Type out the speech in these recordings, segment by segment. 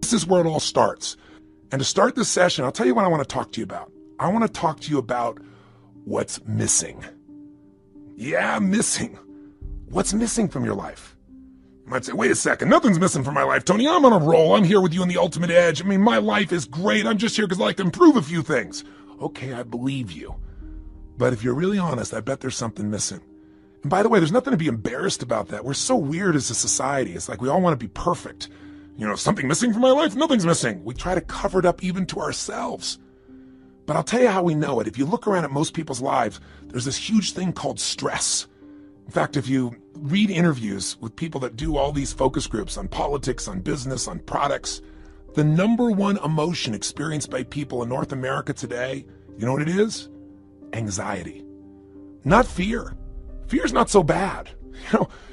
This is where it all starts. And to start this session, I'll tell you what I want to talk to you about. I want to talk to you about what's missing. Yeah, missing. What's missing from your life? You might say, wait a second, nothing's missing from my life, Tony. I'm on a roll. I'm here with you on the ultimate edge. I mean, my life is great. I'm just here because I like to improve a few things. Okay, I believe you. But if you're really honest, I bet there's something missing. And by the way, there's nothing to be embarrassed about that. We're so weird as a society. It's like we all want to be perfect. Something missing from my life? Nothing's missing. We try to cover it up even to ourselves. But I'll tell you how we know it. If you look around at most people's lives, there's this huge thing called stress. In fact, if you read interviews with people that do all these focus groups on politics, on business, on products, the number one emotion experienced by people in North America today, you know what it is? Anxiety. Not fear. Fear's not so bad.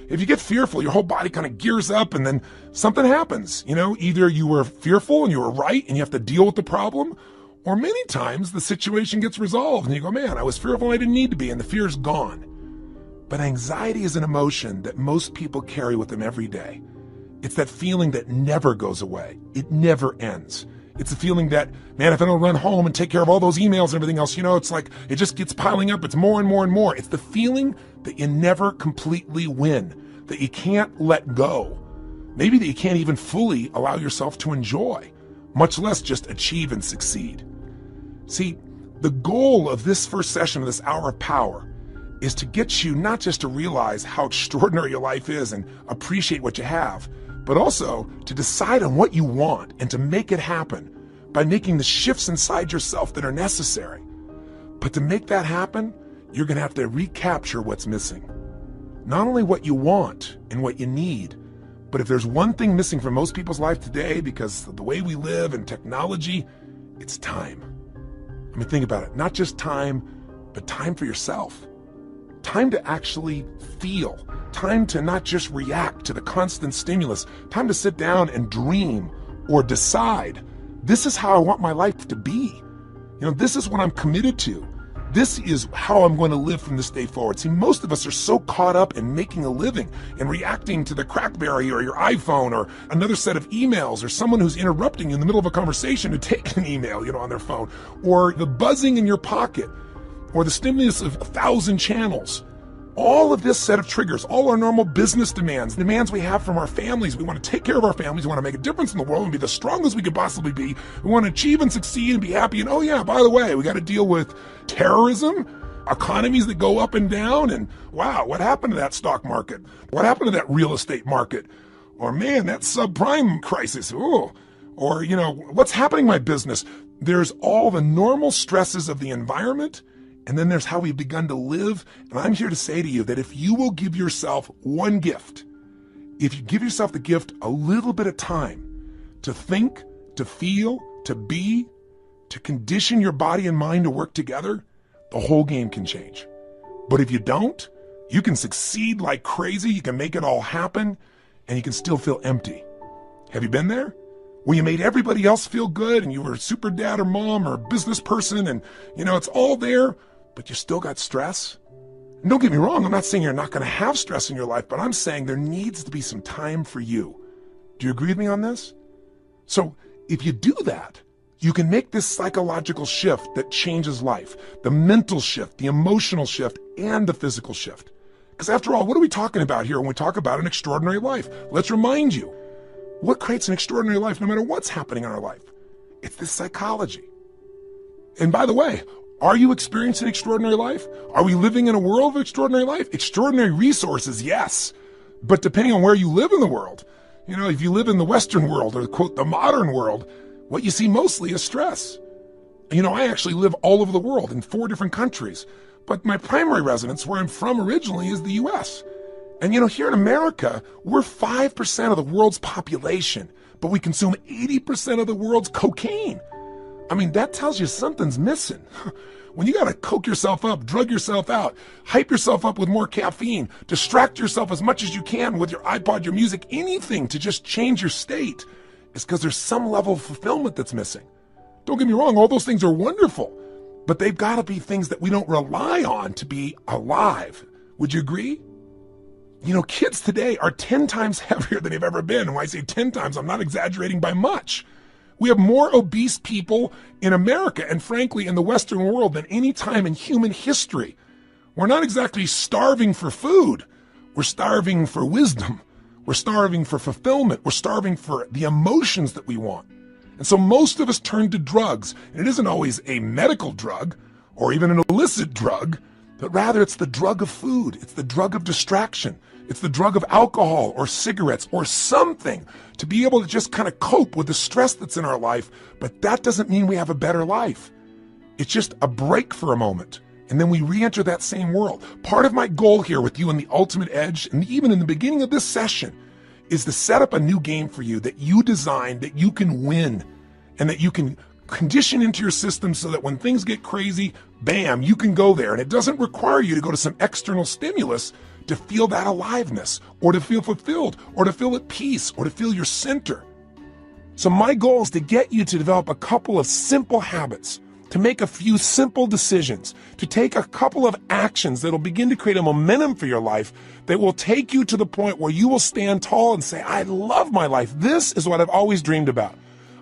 If you get fearful, your whole body kind of gears up and then something happens. Either you were fearful and you were right and you have to deal with the problem, or many times the situation gets resolved and you go, man, I was fearful and I didn't need to be, and the fear's gone. But anxiety is an emotion that most people carry with them every day. It's that feeling that never goes away. It never ends. It's a feeling that, man, if I don't run home and take care of all those emails and everything else, it's like it just gets piling up. It's more and more and more. It's the feeling that you never completely win, that you can't let go. Maybe that you can't even fully allow yourself to enjoy, much less just achieve and succeed. See, the goal of this first session of this hour of power is to get you not just to realize how extraordinary your life is and appreciate what you have, but also to decide on what you want and to make it happen by making the shifts inside yourself that are necessary. But to make that happen, you're going to have to recapture what's missing. Not only what you want and what you need, but if there's one thing missing from most people's life today because of the way we live and technology, it's time. I mean, think about it. Not just time, but time for yourself. Time to actually feel. Time to not just react to the constant stimulus. Time to sit down and dream or decide, this is how I want my life to be. This is what I'm committed to. This is how I'm going to live from this day forward. See, most of us are so caught up in making a living and reacting to the Crackberry or your iPhone or another set of emails or someone who's interrupting you in the middle of a conversation to take an email, on their phone, or the buzzing in your pocket, or the stimulus of 1,000 channels. All of this set of triggers, all our normal business demands we have from our families. We want to take care of our families. We want to make a difference in the world and be the strongest we could possibly be. We want to achieve and succeed and be happy. And oh yeah, by the way, we got to deal with terrorism, economies that go up and down. And wow, what happened to that stock market? What happened to that real estate market? Or man, that subprime crisis. Ooh. Or, what's happening in my business? There's all the normal stresses of the environment. And then there's how we've begun to live. And I'm here to say to you that if you will give yourself one gift, if you give yourself the gift a little bit of time to think, to feel, to be, to condition your body and mind to work together, the whole game can change. But if you don't, you can succeed like crazy. You can make it all happen and you can still feel empty. Have you been there? Where you made everybody else feel good and you were a super dad or mom or business person and, it's all there, but you still got stress? And don't get me wrong, I'm not saying you're not going to have stress in your life, but I'm saying there needs to be some time for you. Do you agree with me on this? So if you do that, you can make this psychological shift that changes life, the mental shift, the emotional shift, and the physical shift. Because after all, what are we talking about here when we talk about an extraordinary life? Let's remind you, what creates an extraordinary life no matter what's happening in our life? It's this psychology. And by the way, are you experiencing extraordinary life? Are we living in a world of extraordinary life? Extraordinary resources, yes. But depending on where you live in the world, if you live in the Western world or, quote, the modern world, what you see mostly is stress. I actually live all over the world in 4 different countries. But my primary residence, where I'm from originally, is the U.S. And here in America, we're 5% of the world's population, but we consume 80% of the world's cocaine. I mean, that tells you something's missing. When you got to coke yourself up, drug yourself out, hype yourself up with more caffeine, distract yourself as much as you can with your iPod, your music, anything to just change your state, it's because there's some level of fulfillment that's missing. Don't get me wrong, all those things are wonderful, but they've got to be things that we don't rely on to be alive. Would you agree? Kids today are 10 times heavier than they've ever been. And when I say 10 times, I'm not exaggerating by much. We have more obese people in America and frankly in the Western world than any time in human history. We're not exactly starving for food. We're starving for wisdom. We're starving for fulfillment. We're starving for the emotions that we want. And so most of us turn to drugs. And it isn't always a medical drug or even an illicit drug, but rather it's the drug of food. It's the drug of distraction. It's the drug of alcohol or cigarettes or something to be able to just kind of cope with the stress that's in our life. But that doesn't mean we have a better life. It's just a break for a moment. And then we re-enter that same world. Part of my goal here with you in the Ultimate Edge, and even in the beginning of this session, is to set up a new game for you that you design, that you can win, and that you can condition into your system so that when things get crazy, bam, you can go there. And it doesn't require you to go to some external stimulus to feel that aliveness, or to feel fulfilled, or to feel at peace, or to feel your center. So my goal is to get you to develop a couple of simple habits, to make a few simple decisions, to take a couple of actions that'll begin to create a momentum for your life that will take you to the point where you will stand tall and say, I love my life. This is what I've always dreamed about.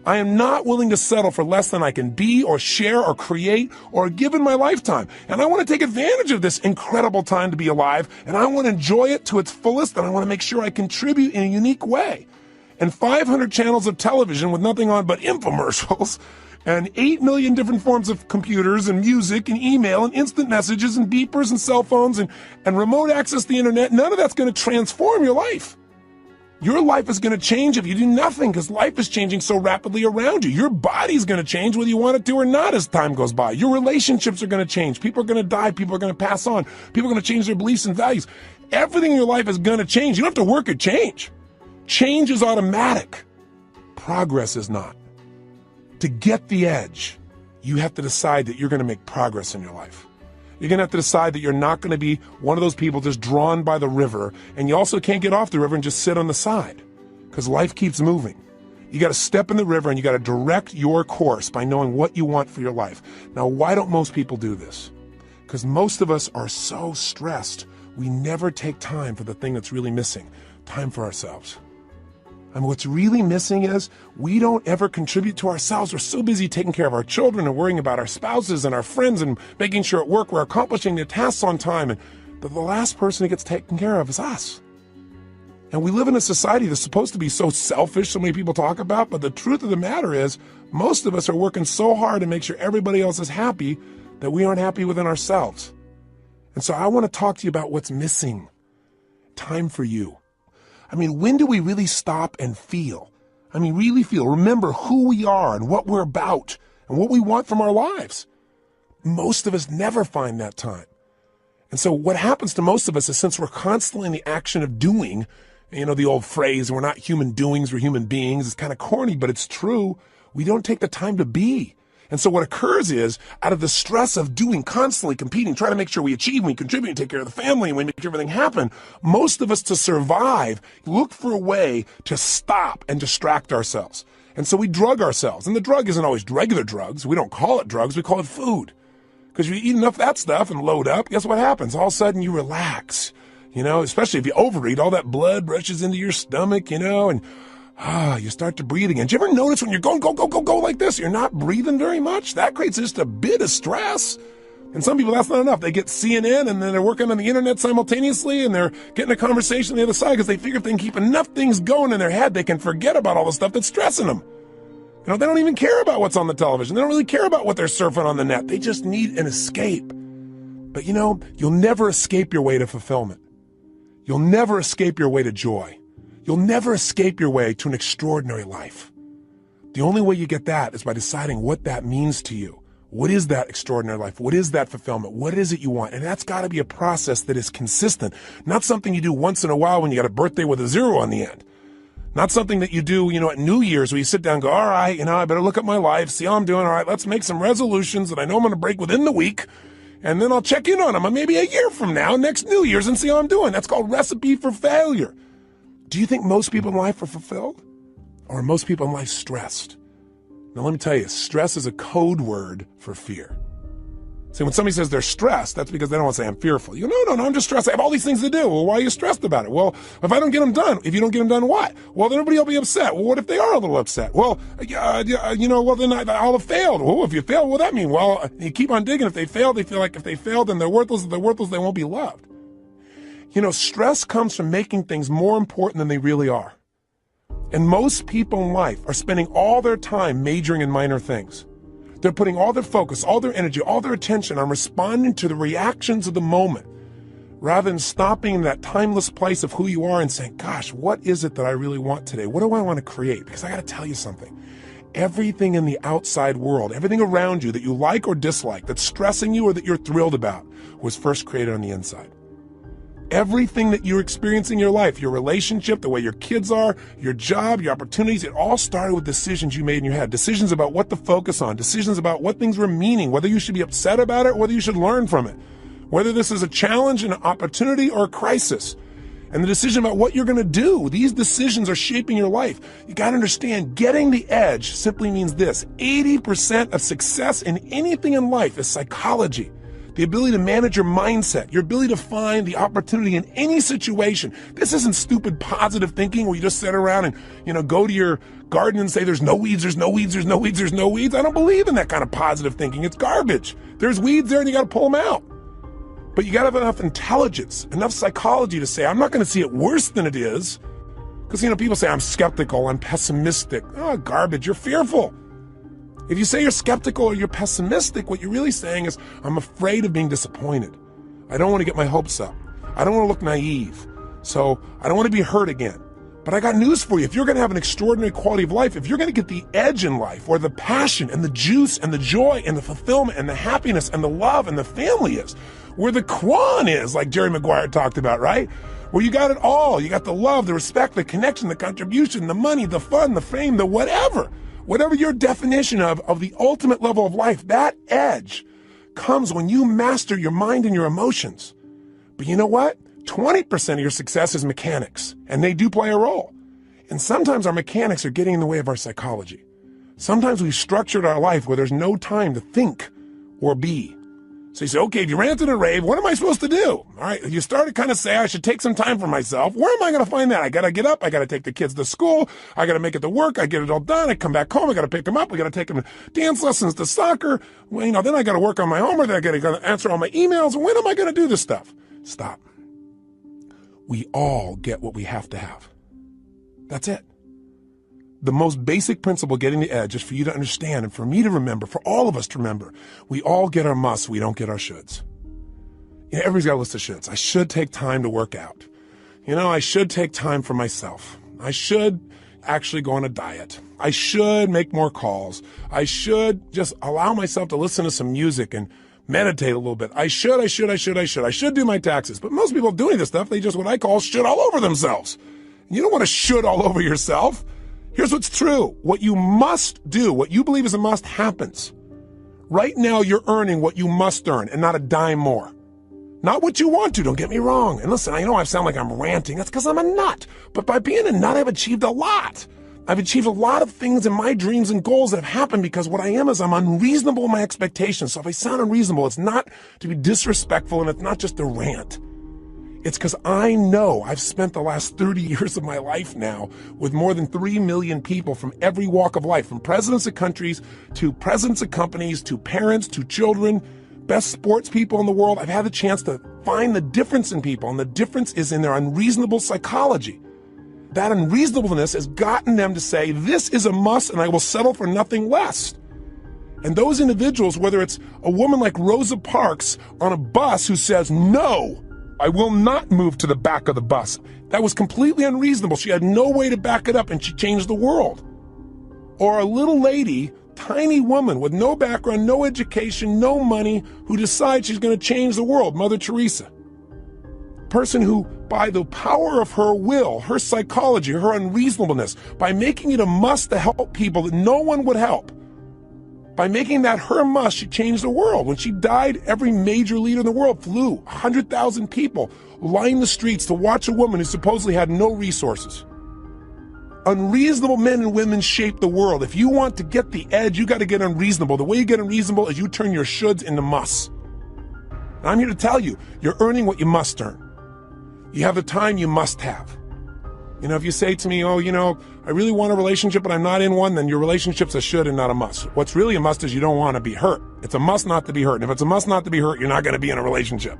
I am not willing to settle for less than I can be or share or create or give in my lifetime. And I want to take advantage of this incredible time to be alive, and I want to enjoy it to its fullest, and I want to make sure I contribute in a unique way. And 500 channels of television with nothing on but infomercials, and 8 million different forms of computers and music and email and instant messages and beepers and cell phones and remote access to the internet, none of that's going to transform your life. Your life is going to change if you do nothing, because life is changing so rapidly around you. Your body's going to change whether you want it to or not as time goes by. Your relationships are going to change. People are going to die. People are going to pass on. People are going to change their beliefs and values. Everything in your life is going to change. You don't have to work at change. Change is automatic. Progress is not. To get the edge, you have to decide that you're going to make progress in your life. You're going to have to decide that you're not going to be one of those people just drawn by the river, and you also can't get off the river and just sit on the side, because life keeps moving. You got to step in the river and you got to direct your course by knowing what you want for your life. Now, why don't most people do this? Because most of us are so stressed, we never take time for the thing that's really missing, time for ourselves. And what's really missing is we don't ever contribute to ourselves. We're so busy taking care of our children and worrying about our spouses and our friends and making sure at work we're accomplishing the tasks on time. And the last person who gets taken care of is us. And we live in a society that's supposed to be so selfish, so many people talk about, but the truth of the matter is most of us are working so hard to make sure everybody else is happy that we aren't happy within ourselves. And so I want to talk to you about what's missing. Time for you. I mean, when do we really stop and feel? I mean, really feel, remember who we are and what we're about and what we want from our lives. Most of us never find that time. And so what happens to most of us is, since we're constantly in the action of doing, the old phrase, we're not human doings, we're human beings, it's kind of corny, but it's true. We don't take the time to be. And so what occurs is, out of the stress of doing, constantly competing, trying to make sure we achieve, we contribute, take care of the family, and we make everything happen, most of us, to survive, look for a way to stop and distract ourselves. And so we drug ourselves. And the drug isn't always regular drugs. We don't call it drugs, we call it food. Because you eat enough of that stuff and load up, guess what happens? All of a sudden you relax. Especially if you overeat, all that blood rushes into your stomach, and you start to breathe again. Do you ever notice when you're going, go, go, go, go like this, you're not breathing very much? That creates just a bit of stress. And some people, that's not enough. They get CNN and then they're working on the internet simultaneously and they're getting a conversation on the other side because they figure if they can keep enough things going in their head, they can forget about all the stuff that's stressing them. They don't even care about what's on the television. They don't really care about what they're surfing on the net. They just need an escape. But you'll never escape your way to fulfillment. You'll never escape your way to joy. You'll never escape your way to an extraordinary life. The only way you get that is by deciding what that means to you. What is that extraordinary life? What is that fulfillment? What is it you want? And that's got to be a process that is consistent, not something you do once in a while when you got a birthday with a 0 on the end. Not something that you do, at New Year's where you sit down and go, all right, I better look at my life, see how I'm doing. All right, let's make some resolutions that I know I'm going to break within the week. And then I'll check in on them maybe a year from now, next New Year's, and see how I'm doing. That's called recipe for failure. Do you think most people in life are fulfilled? Or are most people in life stressed? Now let me tell you, stress is a code word for fear. See, when somebody says they're stressed, that's because they don't want to say I'm fearful. You go, no, I'm just stressed. I have all these things to do. Well, why are you stressed about it? Well, if I don't get them done, if you don't get them done, what? Well, then everybody will be upset. Well, what if they are a little upset? Well, well, then I'll have failed. Well, if you fail, what does that mean? Well, you keep on digging. If they fail, they feel like if they failed, then they're worthless. If they're worthless, they won't be loved. Stress comes from making things more important than they really are. And most people in life are spending all their time majoring in minor things. They're putting all their focus, all their energy, all their attention on responding to the reactions of the moment, rather than stopping in that timeless place of who you are and saying, gosh, what is it that I really want today? What do I want to create? Because I got to tell you something. Everything in the outside world, everything around you that you like or dislike, that's stressing you or that you're thrilled about, was first created on the inside. Everything that you're experiencing in your life, your relationship, the way your kids are, your job, your opportunities, it all started with decisions you made in your head. Decisions about what to focus on, decisions about what things were meaning, whether you should be upset about it, or whether you should learn from it, whether this is a challenge, an opportunity, or a crisis. And the decision about what you're going to do, these decisions are shaping your life. You got to understand, getting the edge simply means this: 80% of success in anything in life is psychology. The ability to manage your mindset, your ability to find the opportunity in any situation. This isn't stupid positive thinking where you just sit around and, go to your garden and say, there's no weeds, there's no weeds, there's no weeds, there's no weeds. I don't believe in that kind of positive thinking. It's garbage. There's weeds there and you got to pull them out. But you got to have enough intelligence, enough psychology to say, I'm not going to see it worse than it is. Because, people say, I'm skeptical, I'm pessimistic. Oh, garbage, you're fearful. If you say you're skeptical or you're pessimistic, what you're really saying is, I'm afraid of being disappointed. I don't want to get my hopes up. I don't want to look naive. So I don't want to be hurt again. But I got news for you. If you're going to have an extraordinary quality of life, if you're going to get the edge in life, where the passion and the juice and the joy and the fulfillment and the happiness and the love and the family is, where the Quan is, like Jerry Maguire talked about, right? Where you got it all. You got the love, the respect, the connection, the contribution, the money, the fun, the fame, the whatever. Whatever your definition of the ultimate level of life, that edge comes when you master your mind and your emotions. But you know what? 20% of your success is mechanics, and they do play a role. And sometimes our mechanics are getting in the way of our psychology. Sometimes we've structured our life where there's no time to think or be. So you say, okay, if you ranted and raved, what am I supposed to do? All right, you start to kind of say, I should take some time for myself. Where am I going to find that? I got to get up. I got to take the kids to school. I got to make it to work. I get it all done. I come back home. I got to pick them up. I got to take them to dance lessons, to soccer. Well, then I got to work on my homework. Then I got to answer all my emails. When am I going to do this stuff? Stop. We all get what we have to have. That's it. The most basic principle getting the edge is for you to understand and for me to remember, for all of us to remember, we all get our musts, we don't get our shoulds. Everybody's got a list of shoulds. I should take time to work out. I should take time for myself. I should actually go on a diet. I should make more calls. I should just allow myself to listen to some music and meditate a little bit. I should do my taxes. But most people doing this stuff, they just what I call should all over themselves. You don't want to should all over yourself. Here's what's true. What you must do, what you believe is a must, happens. Right now, you're earning what you must earn and not a dime more. Not what you want to, don't get me wrong. And listen, I know I sound like I'm ranting. That's because I'm a nut. But by being a nut, I've achieved a lot. I've achieved a lot of things in my dreams and goals that have happened because what I am is I'm unreasonable in my expectations. So if I sound unreasonable, it's not to be disrespectful and it's not just a rant. It's because I know I've spent the last 30 years of my life now with more than 3 million people from every walk of life, from presidents of countries to presidents of companies to parents to children, best sports people in the world. I've had the chance to find the difference in people, and the difference is in their unreasonable psychology. That unreasonableness has gotten them to say, this is a must and I will settle for nothing less. And those individuals, whether it's a woman like Rosa Parks on a bus who says, no, I will not move to the back of the bus. That was completely unreasonable. She had no way to back it up, and she changed the world. Or a little lady, tiny woman with no background, no education, no money, who decides she's going to change the world, Mother Teresa. Person who, by the power of her will, her psychology, her unreasonableness, by making it a must to help people that no one would help, by making that her must, she changed the world. When she died, every major leader in the world flew. 100,000 people lined the streets to watch a woman who supposedly had no resources. Unreasonable men and women shape the world. If you want to get the edge, you got to get unreasonable. The way you get unreasonable is you turn your shoulds into musts. And I'm here to tell you, you're earning what you must earn. You have the time you must have. If you say to me, I really want a relationship, but I'm not in one, then your relationship's a should and not a must. What's really a must is you don't want to be hurt. It's a must not to be hurt. And if it's a must not to be hurt, you're not going to be in a relationship.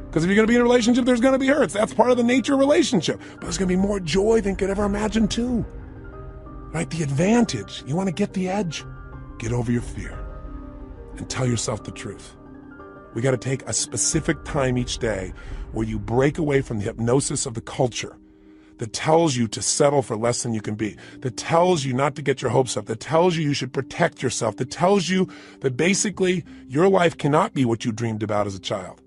Because if you're going to be in a relationship, there's going to be hurts. That's part of the nature of a relationship. But there's going to be more joy than you could ever imagine too. Right? The advantage. You want to get the edge? Get over your fear and tell yourself the truth. We got to take a specific time each day where you break away from the hypnosis of the culture that tells you to settle for less than you can be, that tells you not to get your hopes up, that tells you should protect yourself, that tells you that basically your life cannot be what you dreamed about as a child.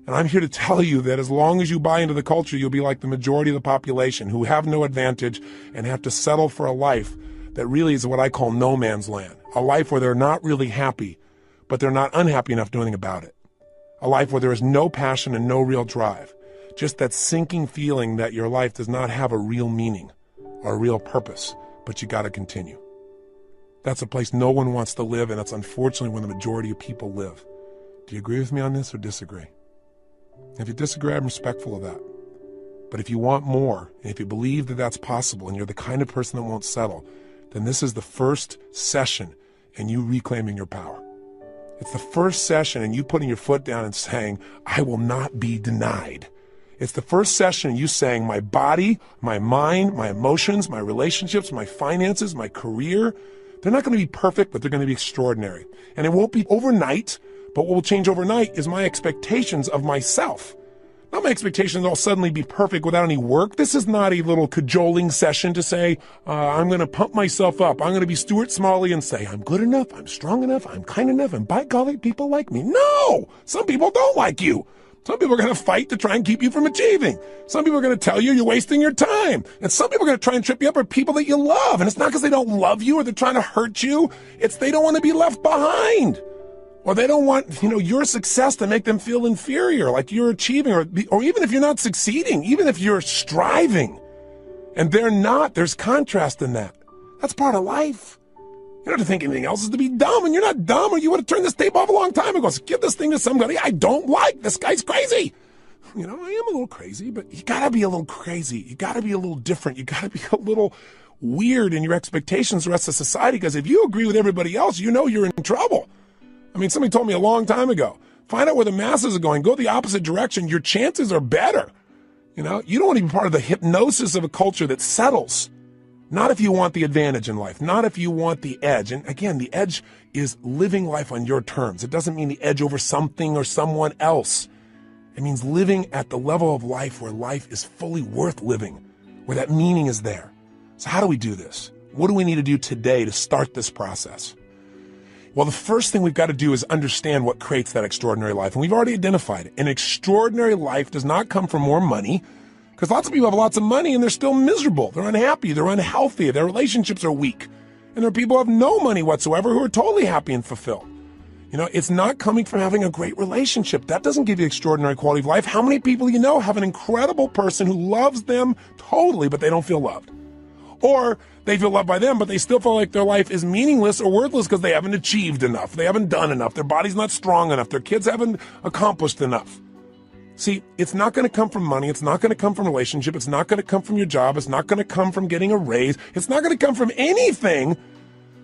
And I'm here to tell you that as long as you buy into the culture, you'll be like the majority of the population who have no advantage and have to settle for a life that really is what I call no man's land, a life where they're not really happy, but they're not unhappy enough to do anything about it, a life where there is no passion and no real drive. Just that sinking feeling that your life does not have a real meaning or a real purpose, but you got to continue. That's a place no one wants to live, and that's unfortunately where the majority of people live. Do you agree with me on this or disagree? If you disagree, I'm respectful of that. But if you want more, and if you believe that that's possible, and you're the kind of person that won't settle, then this is the first session in you reclaiming your power. It's the first session in you putting your foot down and saying, I will not be denied. It's the first session in you saying, my body, my mind, my emotions, my relationships, my finances, my career, they're not going to be perfect, but they're going to be extraordinary. And it won't be overnight, but what will change overnight is my expectations of myself. Not my expectations I'll suddenly be perfect without any work. This is not a little cajoling session to say, I'm going to pump myself up. I'm going to be Stuart Smalley and say, I'm good enough, I'm strong enough, I'm kind enough, and by golly, people like me. No! Some people don't like you. Some people are going to fight to try and keep you from achieving. Some people are going to tell you you're wasting your time. And some people are going to try and trip you up are people that you love. And it's not because they don't love you or they're trying to hurt you. It's they don't want to be left behind. Or they don't want, your success to make them feel inferior, like you're achieving, or even if you're not succeeding, even if you're striving. And they're not, there's contrast in that. That's part of life. You don't have to think anything else is to be dumb, and you're not dumb, or you would have turned this tape off a long time ago. So give this thing to somebody I don't like. This guy's crazy. I am a little crazy, but you gotta be a little crazy. You gotta be a little different. You gotta be a little weird in your expectations of the rest of society, because if you agree with everybody else, you're in trouble. Somebody told me a long time ago, find out where the masses are going, go the opposite direction. Your chances are better. You don't want to be part of the hypnosis of a culture that settles. Not if you want the advantage in life, not if you want the edge. And again, the edge is living life on your terms. It doesn't mean the edge over something or someone else. It means living at the level of life where life is fully worth living, where that meaning is there. So how do we do this? What do we need to do today to start this process? Well, the first thing we've got to do is understand what creates that extraordinary life. And we've already identified it. An extraordinary life does not come from more money, because lots of people have lots of money and they're still miserable. They're unhappy. They're unhealthy. Their relationships are weak. And there are people who have no money whatsoever who are totally happy and fulfilled. It's not coming from having a great relationship. That doesn't give you extraordinary quality of life. How many people have an incredible person who loves them totally, but they don't feel loved? Or they feel loved by them, but they still feel like their life is meaningless or worthless because they haven't achieved enough. They haven't done enough. Their body's not strong enough. Their kids haven't accomplished enough. See, it's not going to come from money. It's not going to come from relationship. It's not going to come from your job. It's not going to come from getting a raise. It's not going to come from anything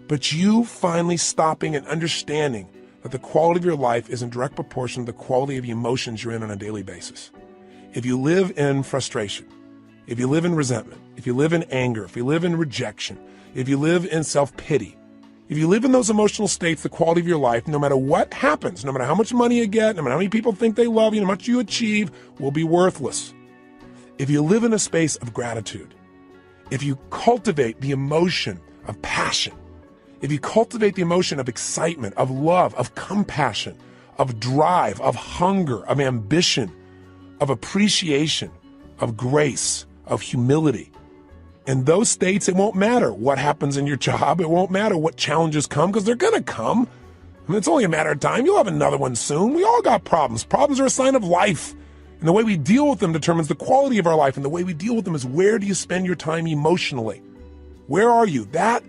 but you finally stopping and understanding that the quality of your life is in direct proportion to the quality of the emotions you're in on a daily basis. If you live in frustration, if you live in resentment, if you live in anger, if you live in rejection, if you live in self-pity, if you live in those emotional states, the quality of your life, no matter what happens, no matter how much money you get, no matter how many people think they love you, no matter how much you achieve, will be worthless. If you live in a space of gratitude, if you cultivate the emotion of passion, if you cultivate the emotion of excitement, of love, of compassion, of drive, of hunger, of ambition, of appreciation, of grace, of humility, in those states, it won't matter what happens in your job. It won't matter what challenges come, because they're going to come. It's only a matter of time. You'll have another one soon. We all got problems. Problems are a sign of life. And the way we deal with them determines the quality of our life. And the way we deal with them is, where do you spend your time emotionally? Where are you? That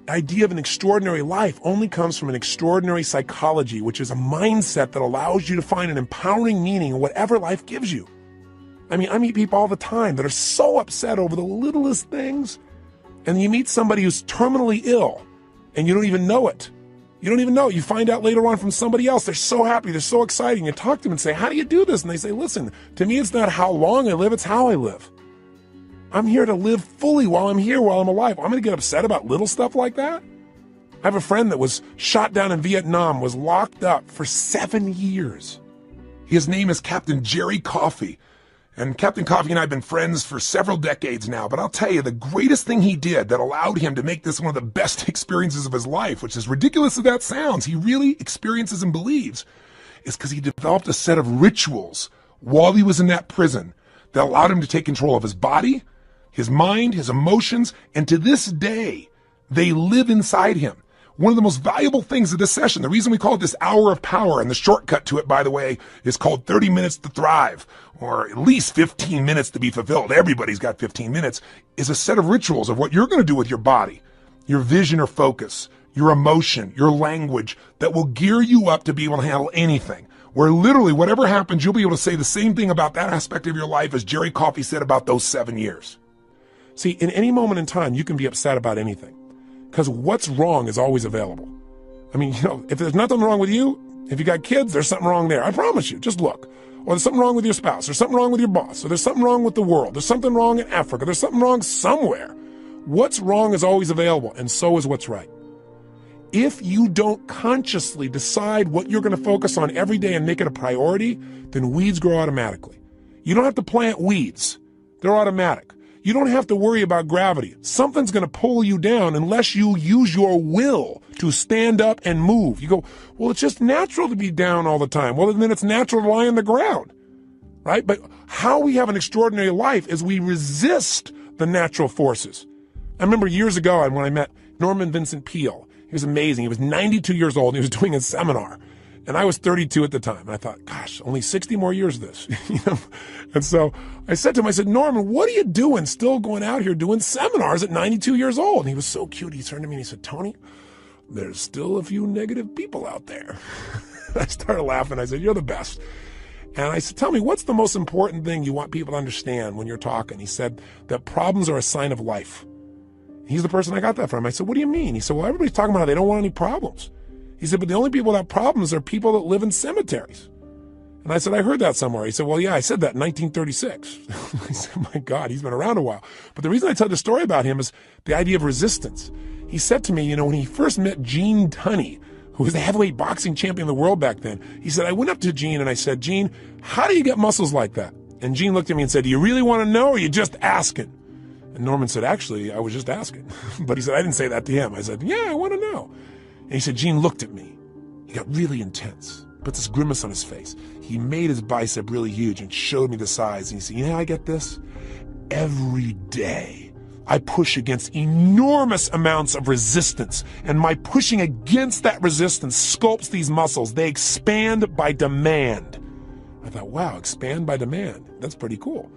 idea of an extraordinary life only comes from an extraordinary psychology, which is a mindset that allows you to find an empowering meaning in whatever life gives you. I mean, I meet people all the time that are so upset over the littlest things, and you meet somebody who's terminally ill, and you don't even know it. You don't even know it. You find out later on from somebody else. They're so happy. They're so excited. You talk to them and say, how do you do this? And they say, listen, to me, it's not how long I live. It's how I live. I'm here to live fully while I'm here, while I'm alive. I'm going to get upset about little stuff like that? I have a friend that was shot down in Vietnam, was locked up for 7 years. His name is Captain Jerry Coffey. And Captain Coffey and I have been friends for several decades now, but I'll tell you, the greatest thing he did that allowed him to make this one of the best experiences of his life, which is ridiculous as that sounds, he really experiences and believes, is because he developed a set of rituals while he was in that prison that allowed him to take control of his body, his mind, his emotions, and to this day, they live inside him. One of the most valuable things of this session, the reason we call it this hour of power, and the shortcut to it, by the way, is called 30 minutes to thrive, or at least 15 minutes to be fulfilled. Everybody's got 15 minutes, is a set of rituals of what you're going to do with your body, your vision or focus, your emotion, your language, that will gear you up to be able to handle anything. Where literally whatever happens, you'll be able to say the same thing about that aspect of your life as Jerry Coffey said about those 7 years. See, in any moment in time, you can be upset about anything. Because what's wrong is always available. I mean, if there's nothing wrong with you, if you got kids, there's something wrong there. I promise you, just look. Or there's something wrong with your spouse. There's something wrong with your boss. Or there's something wrong with the world. There's something wrong in Africa. There's something wrong somewhere. What's wrong is always available, and so is what's right. If you don't consciously decide what you're going to focus on every day and make it a priority, then weeds grow automatically. You don't have to plant weeds. They're automatic. You don't have to worry about gravity. Something's going to pull you down unless you use your will to stand up and move. You go, well, it's just natural to be down all the time. Well, then it's natural to lie on the ground, right? But how we have an extraordinary life is we resist the natural forces. I remember years ago when I met Norman Vincent Peale. He was amazing. He was 92 years old and he was doing a seminar. And I was 32 at the time. And I thought, gosh, only 60 more years of this. And so I said to him, I said, Norman, what are you doing still going out here doing seminars at 92 years old? And he was so cute. He turned to me and he said, Tony, there's still a few negative people out there. I started laughing. I said, you're the best. And I said, tell me, what's the most important thing you want people to understand when you're talking? He said that problems are a sign of life. He's the person I got that from. I said, what do you mean? He said, well, everybody's talking about how they don't want any problems. He said, but the only people without problems are people that live in cemeteries. And I said, I heard that somewhere. He said, well, yeah, I said that in 1936. I said, my God, he's been around a while. But the reason I tell the story about him is the idea of resistance. He said to me, when he first met Gene Tunney, who was the heavyweight boxing champion of the world back then, he said, I went up to Gene and I said, Gene, how do you get muscles like that? And Gene looked at me and said, do you really want to know or are you just asking? And Norman said, actually, I was just asking. But he said, I didn't say that to him. I said, yeah, I want to know. And he said, Gene looked at me. He got really intense, put this grimace on his face. He made his bicep really huge and showed me the size. And he said, you know how I get this? Every day I push against enormous amounts of resistance. And my pushing against that resistance sculpts these muscles. They expand by demand. I thought, wow, expand by demand. That's pretty cool.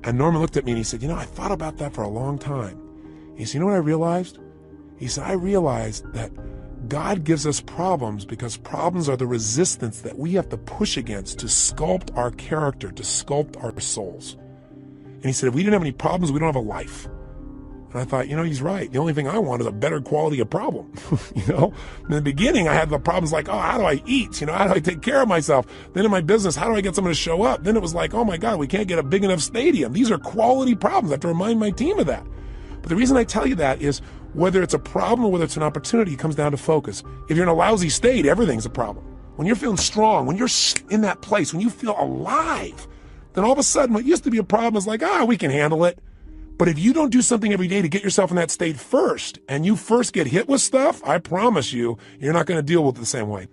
And Norman looked at me and he said, I thought about that for a long time. He said, you know what I realized? He said, I realized that God gives us problems because problems are the resistance that we have to push against to sculpt our character, to sculpt our souls. And he said, if we didn't have any problems, we don't have a life. And I thought, he's right. The only thing I want is a better quality of problem. In the beginning, I had the problems like, oh, how do I eat? How do I take care of myself? Then in my business, how do I get someone to show up? Then it was like, oh my God, we can't get a big enough stadium. These are quality problems. I have to remind my team of that. But the reason I tell you that is whether it's a problem or whether it's an opportunity, it comes down to focus. If you're in a lousy state, everything's a problem. When you're feeling strong, when you're in that place, when you feel alive, then all of a sudden what used to be a problem is like, we can handle it. But if you don't do something every day to get yourself in that state first, and you first get hit with stuff, I promise you, you're not going to deal with it the same way.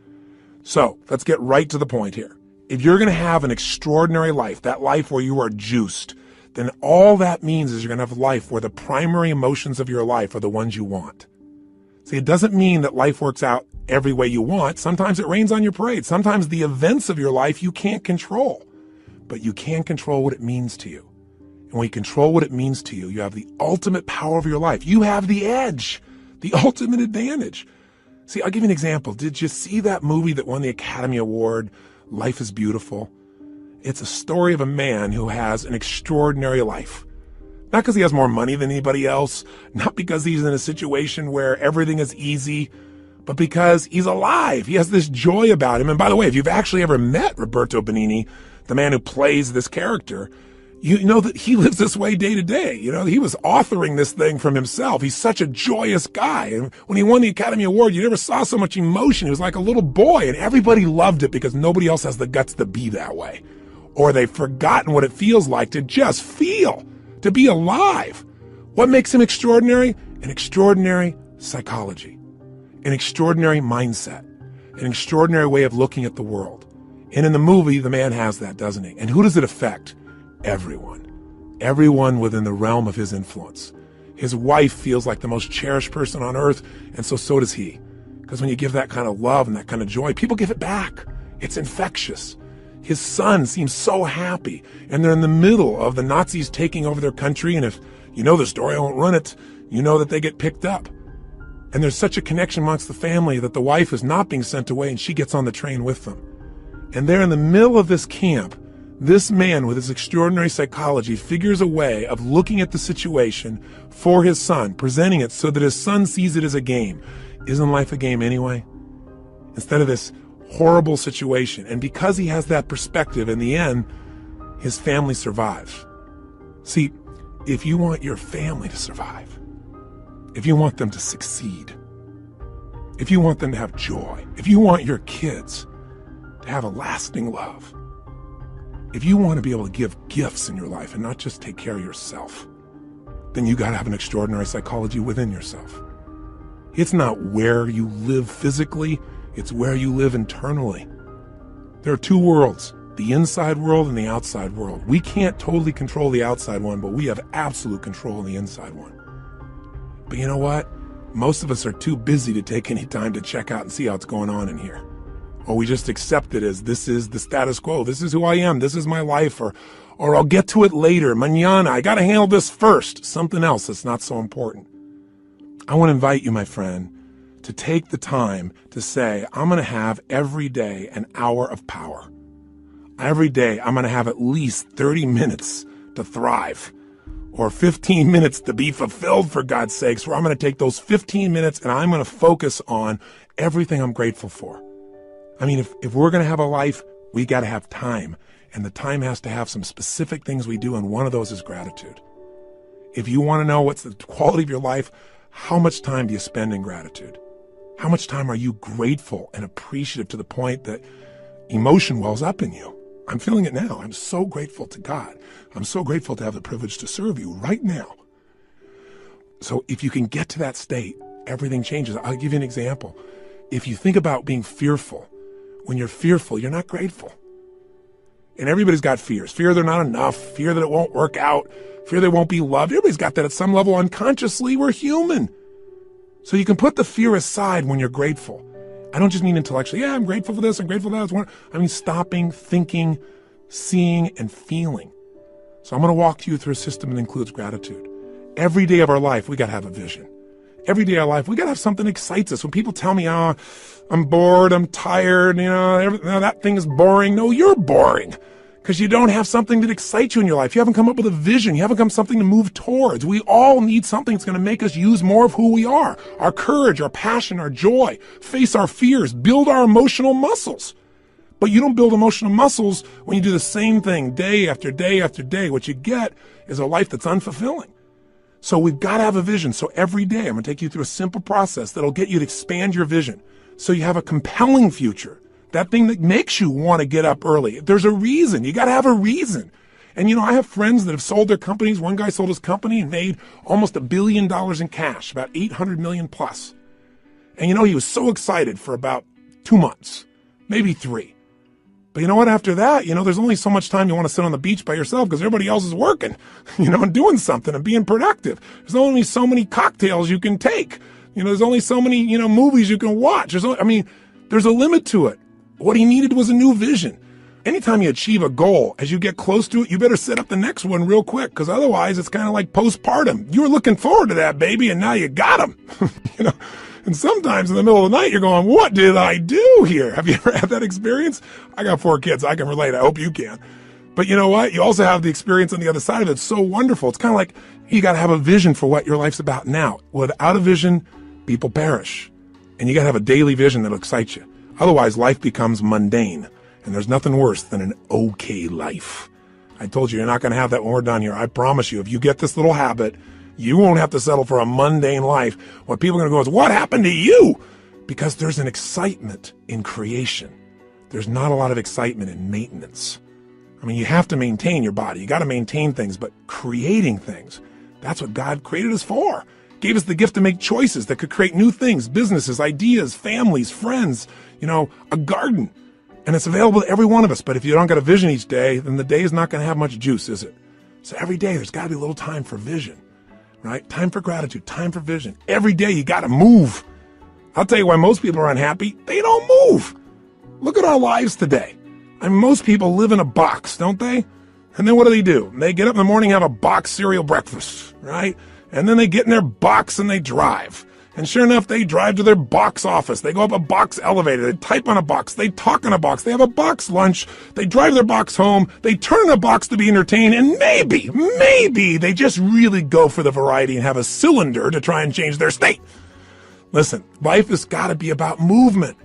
So let's get right to the point here. If you're going to have an extraordinary life, that life where you are juiced, then all that means is you're going to have a life where the primary emotions of your life are the ones you want. See, it doesn't mean that life works out every way you want. Sometimes it rains on your parade. Sometimes the events of your life you can't control, but you can control what it means to you. And when you control what it means to you, you have the ultimate power of your life. You have the edge. The ultimate advantage. See, I'll give you an example. Did you see that movie that won the Academy Award, Life is Beautiful? It's a story of a man who has an extraordinary life. Not because he has more money than anybody else, not because he's in a situation where everything is easy, but because he's alive. He has this joy about him. And by the way, if you've actually ever met Roberto Benigni, the man who plays this character, you know that he lives this way day to day. You know, he was authoring this thing from himself. He's such a joyous guy. And when he won the Academy Award, you never saw so much emotion. He was like a little boy, and everybody loved it because nobody else has the guts to be that way. Or they've forgotten what it feels like to just feel, to be alive. What makes him extraordinary? An extraordinary psychology, an extraordinary mindset, an extraordinary way of looking at the world. And in the movie, the man has that, doesn't he? And who does it affect? Everyone. Everyone within the realm of his influence. His wife feels like the most cherished person on earth, and so does he. Because when you give that kind of love and that kind of joy, people give it back. It's infectious. His son seems so happy, and they're in the middle of the Nazis taking over their country, and if you know the story, I won't run it, you know that they get picked up. And there's such a connection amongst the family that the wife is not being sent away, and she gets on the train with them. And they're in the middle of this camp. This man with his extraordinary psychology figures a way of looking at the situation for his son, presenting it so that his son sees it as a game. Isn't life a game anyway? Instead of this horrible situation. And because he has that perspective, in the end, his family survives. See, if you want your family to survive, if you want them to succeed, if you want them to have joy, if you want your kids to have a lasting love, if you want to be able to give gifts in your life and not just take care of yourself, then you got to have an extraordinary psychology within yourself. It's not where you live physically, it's where you live internally. There are two worlds, the inside world and the outside world. We can't totally control the outside one, but we have absolute control of the inside one. But you know what? Most of us are too busy to take any time to check out and see how it's going on in here. Or we just accept it as this is the status quo. This is who I am. This is my life. Or I'll get to it later. Mañana. I got to handle this first. Something else that's not so important. I want to invite you, my friend, to take the time to say, I'm going to have every day an hour of power. Every day I'm going to have at least 30 minutes to thrive. Or 15 minutes to be fulfilled, for God's sakes, where I'm going to take those 15 minutes and I'm going to focus on everything I'm grateful for. I mean, if we're going to have a life, we got to have time. And the time has to have some specific things we do, and one of those is gratitude. If you want to know what's the quality of your life, how much time do you spend in gratitude? How much time are you grateful and appreciative to the point that emotion wells up in you? I'm feeling it now. I'm so grateful to God. I'm so grateful to have the privilege to serve you right now. So if you can get to that state, everything changes. I'll give you an example. If you think about being fearful, when you're fearful, you're not grateful. And everybody's got fears. Fear they're not enough, fear that it won't work out, fear they won't be loved. Everybody's got that at some level unconsciously. We're human. So you can put the fear aside when you're grateful. I don't just mean intellectually, yeah, I'm grateful for this, I'm grateful for that. I mean stopping, thinking, seeing, and feeling. So I'm going to walk you through a system that includes gratitude. Every day of our life, we got to have a vision. Every day of our life, we got to have something that excites us. When people tell me, oh, I'm bored, I'm tired, that thing is boring. No, you're boring because you don't have something that excites you in your life. You haven't come up with a vision. You haven't come something to move towards. We all need something that's going to make us use more of who we are. Our courage, our passion, our joy, face our fears, build our emotional muscles. But you don't build emotional muscles when you do the same thing day after day after day. What you get is a life that's unfulfilling. So we've got to have a vision. So every day I'm going to take you through a simple process that'll get you to expand your vision so you have a compelling future. That thing that makes you want to get up early. There's a reason. You got to have a reason. And I have friends that have sold their companies. One guy sold his company and made almost $1 billion in cash, about 800 million plus. And he was so excited for about 2 months, maybe 3. But you know what? After that, there's only so much time you want to sit on the beach by yourself because everybody else is working, and doing something and being productive. There's only so many cocktails you can take. There's only so many, movies you can watch. There's a limit to it. What he needed was a new vision. Anytime you achieve a goal, as you get close to it, you better set up the next one real quick, because otherwise it's kind of like postpartum. You were looking forward to that baby, and now you got him. You know, and sometimes in the middle of the night, you're going, what did I do here? Have you ever had that experience? I got 4 kids. I can relate. I hope you can. But you know what? You also have the experience on the other side of it. It's so wonderful. It's kind of like you got to have a vision for what your life's about now. Without a vision, people perish. And you got to have a daily vision that'll excite you. Otherwise, life becomes mundane. And there's nothing worse than an okay life. I told you, you're not going to have that when we're done here. I promise you, if you get this little habit, you won't have to settle for a mundane life. What people are going to go is, what happened to you? Because there's an excitement in creation. There's not a lot of excitement in maintenance. I mean, you have to maintain your body. You got to maintain things, but creating things, that's what God created us for. Gave us the gift to make choices that could create new things, businesses, ideas, families, friends, a garden. And it's available to every one of us. But if you don't got a vision each day, then the day is not going to have much juice, is it? So every day there's got to be a little time for vision, right? Time for gratitude, time for vision. Every day you got to move. I'll tell you why most people are unhappy. They don't move. Look at our lives today. I mean, most people live in a box, don't they? And then what do? They get up in the morning, have a box cereal breakfast, right? And then they get in their box and they drive. And sure enough, they drive to their box office. They go up a box elevator. They type on a box. They talk on a box. They have a box lunch. They drive their box home. They turn on a box to be entertained. And maybe they just really go for the variety and have a cylinder to try and change their state. Listen, life has got to be about movement.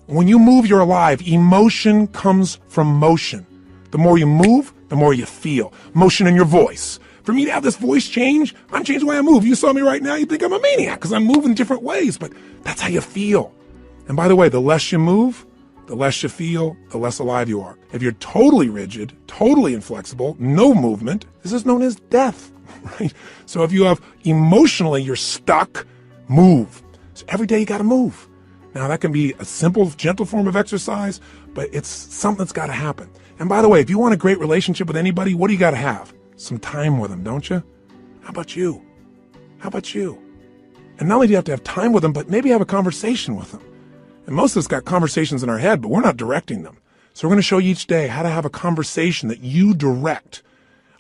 When you move, you're alive. Emotion comes from motion. The more you move, the more you feel. Motion in your voice. For me to have this voice change, I'm changing the way I move. You saw me right now, you think I'm a maniac because I'm moving different ways, but that's how you feel. And by the way, the less you move, the less you feel, the less alive you are. If you're totally rigid, totally inflexible, no movement, this is known as death, right? So if you have emotionally, you're stuck, move. So every day you got to move. Now that can be a simple, gentle form of exercise, but it's something that's got to happen. And by the way, if you want a great relationship with anybody, what do you got to have? Some time with them, don't you? How about you? How about you? And not only do you have to have time with them, but maybe have a conversation with them. And most of us got conversations in our head, but we're not directing them. So we're going to show you each day how to have a conversation that you direct,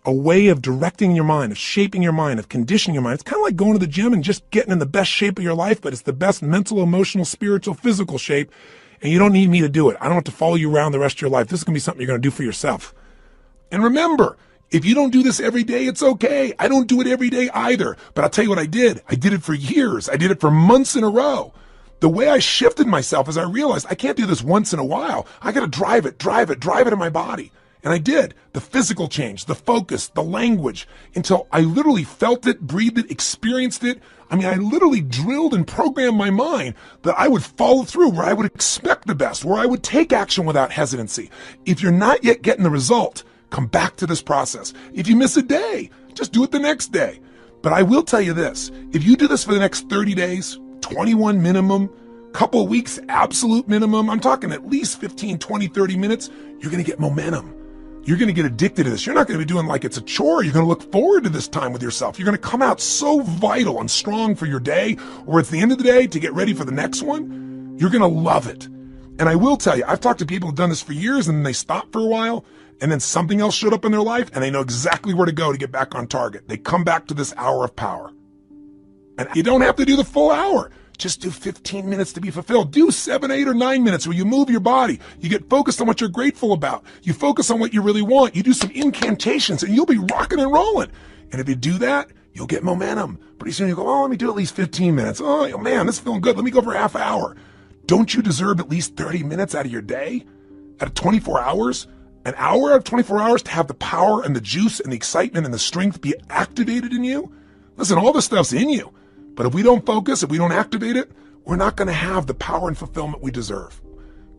a way of directing your mind, of shaping your mind, of conditioning your mind. It's kind of like going to the gym and just getting in the best shape of your life, but it's the best mental, emotional, spiritual, physical shape. And you don't need me to do it. I don't have to follow you around the rest of your life. This is going to be something you're going to do for yourself. And remember, if you don't do this every day, it's okay. I don't do it every day either. But I'll tell you what I did. I did it for years. I did it for months in a row. The way I shifted myself is I realized I can't do this once in a while. I got to drive it in my body. And I did. The physical change, the focus, the language, until I literally felt it, breathed it, experienced it. I mean, I literally drilled and programmed my mind that I would follow through, where I would expect the best, where I would take action without hesitancy. If you're not yet getting the result, come back to this process. If you miss a day, just do it the next day. But I will tell you this, if you do this for the next 30 days, 21 minimum, couple of weeks, absolute minimum, I'm talking at least 15, 20, 30 minutes, you're going to get momentum. You're going to get addicted to this. You're not going to be doing like it's a chore. You're going to look forward to this time with yourself. You're going to come out so vital and strong for your day, or at the end of the day to get ready for the next one. You're going to love it. And I will tell you, I've talked to people who've done this for years and then they stopped for a while and then something else showed up in their life and they know exactly where to go to get back on target. They come back to this hour of power. And you don't have to do the full hour. Just do 15 minutes to be fulfilled. Do 7, 8, or 9 minutes where you move your body. You get focused on what you're grateful about. You focus on what you really want. You do some incantations and you'll be rocking and rolling. And if you do that, you'll get momentum. Pretty soon you go, oh, let me do at least 15 minutes. Oh, man, this is feeling good. Let me go for a half hour. Don't you deserve at least 30 minutes out of your day? Out of 24 hours? An hour out of 24 hours to have the power and the juice and the excitement and the strength be activated in you? Listen, all this stuff's in you. But if we don't focus, if we don't activate it, we're not going to have the power and fulfillment we deserve.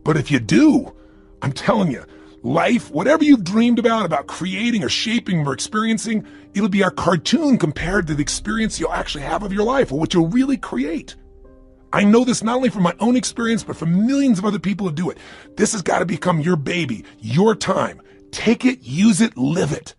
But if you do, I'm telling you, life, whatever you've dreamed about creating or shaping or experiencing, it'll be a cartoon compared to the experience you'll actually have of your life or what you'll really create. I know this not only from my own experience, but from millions of other people who do it. This has got to become your baby, your time. Take it, use it, live it.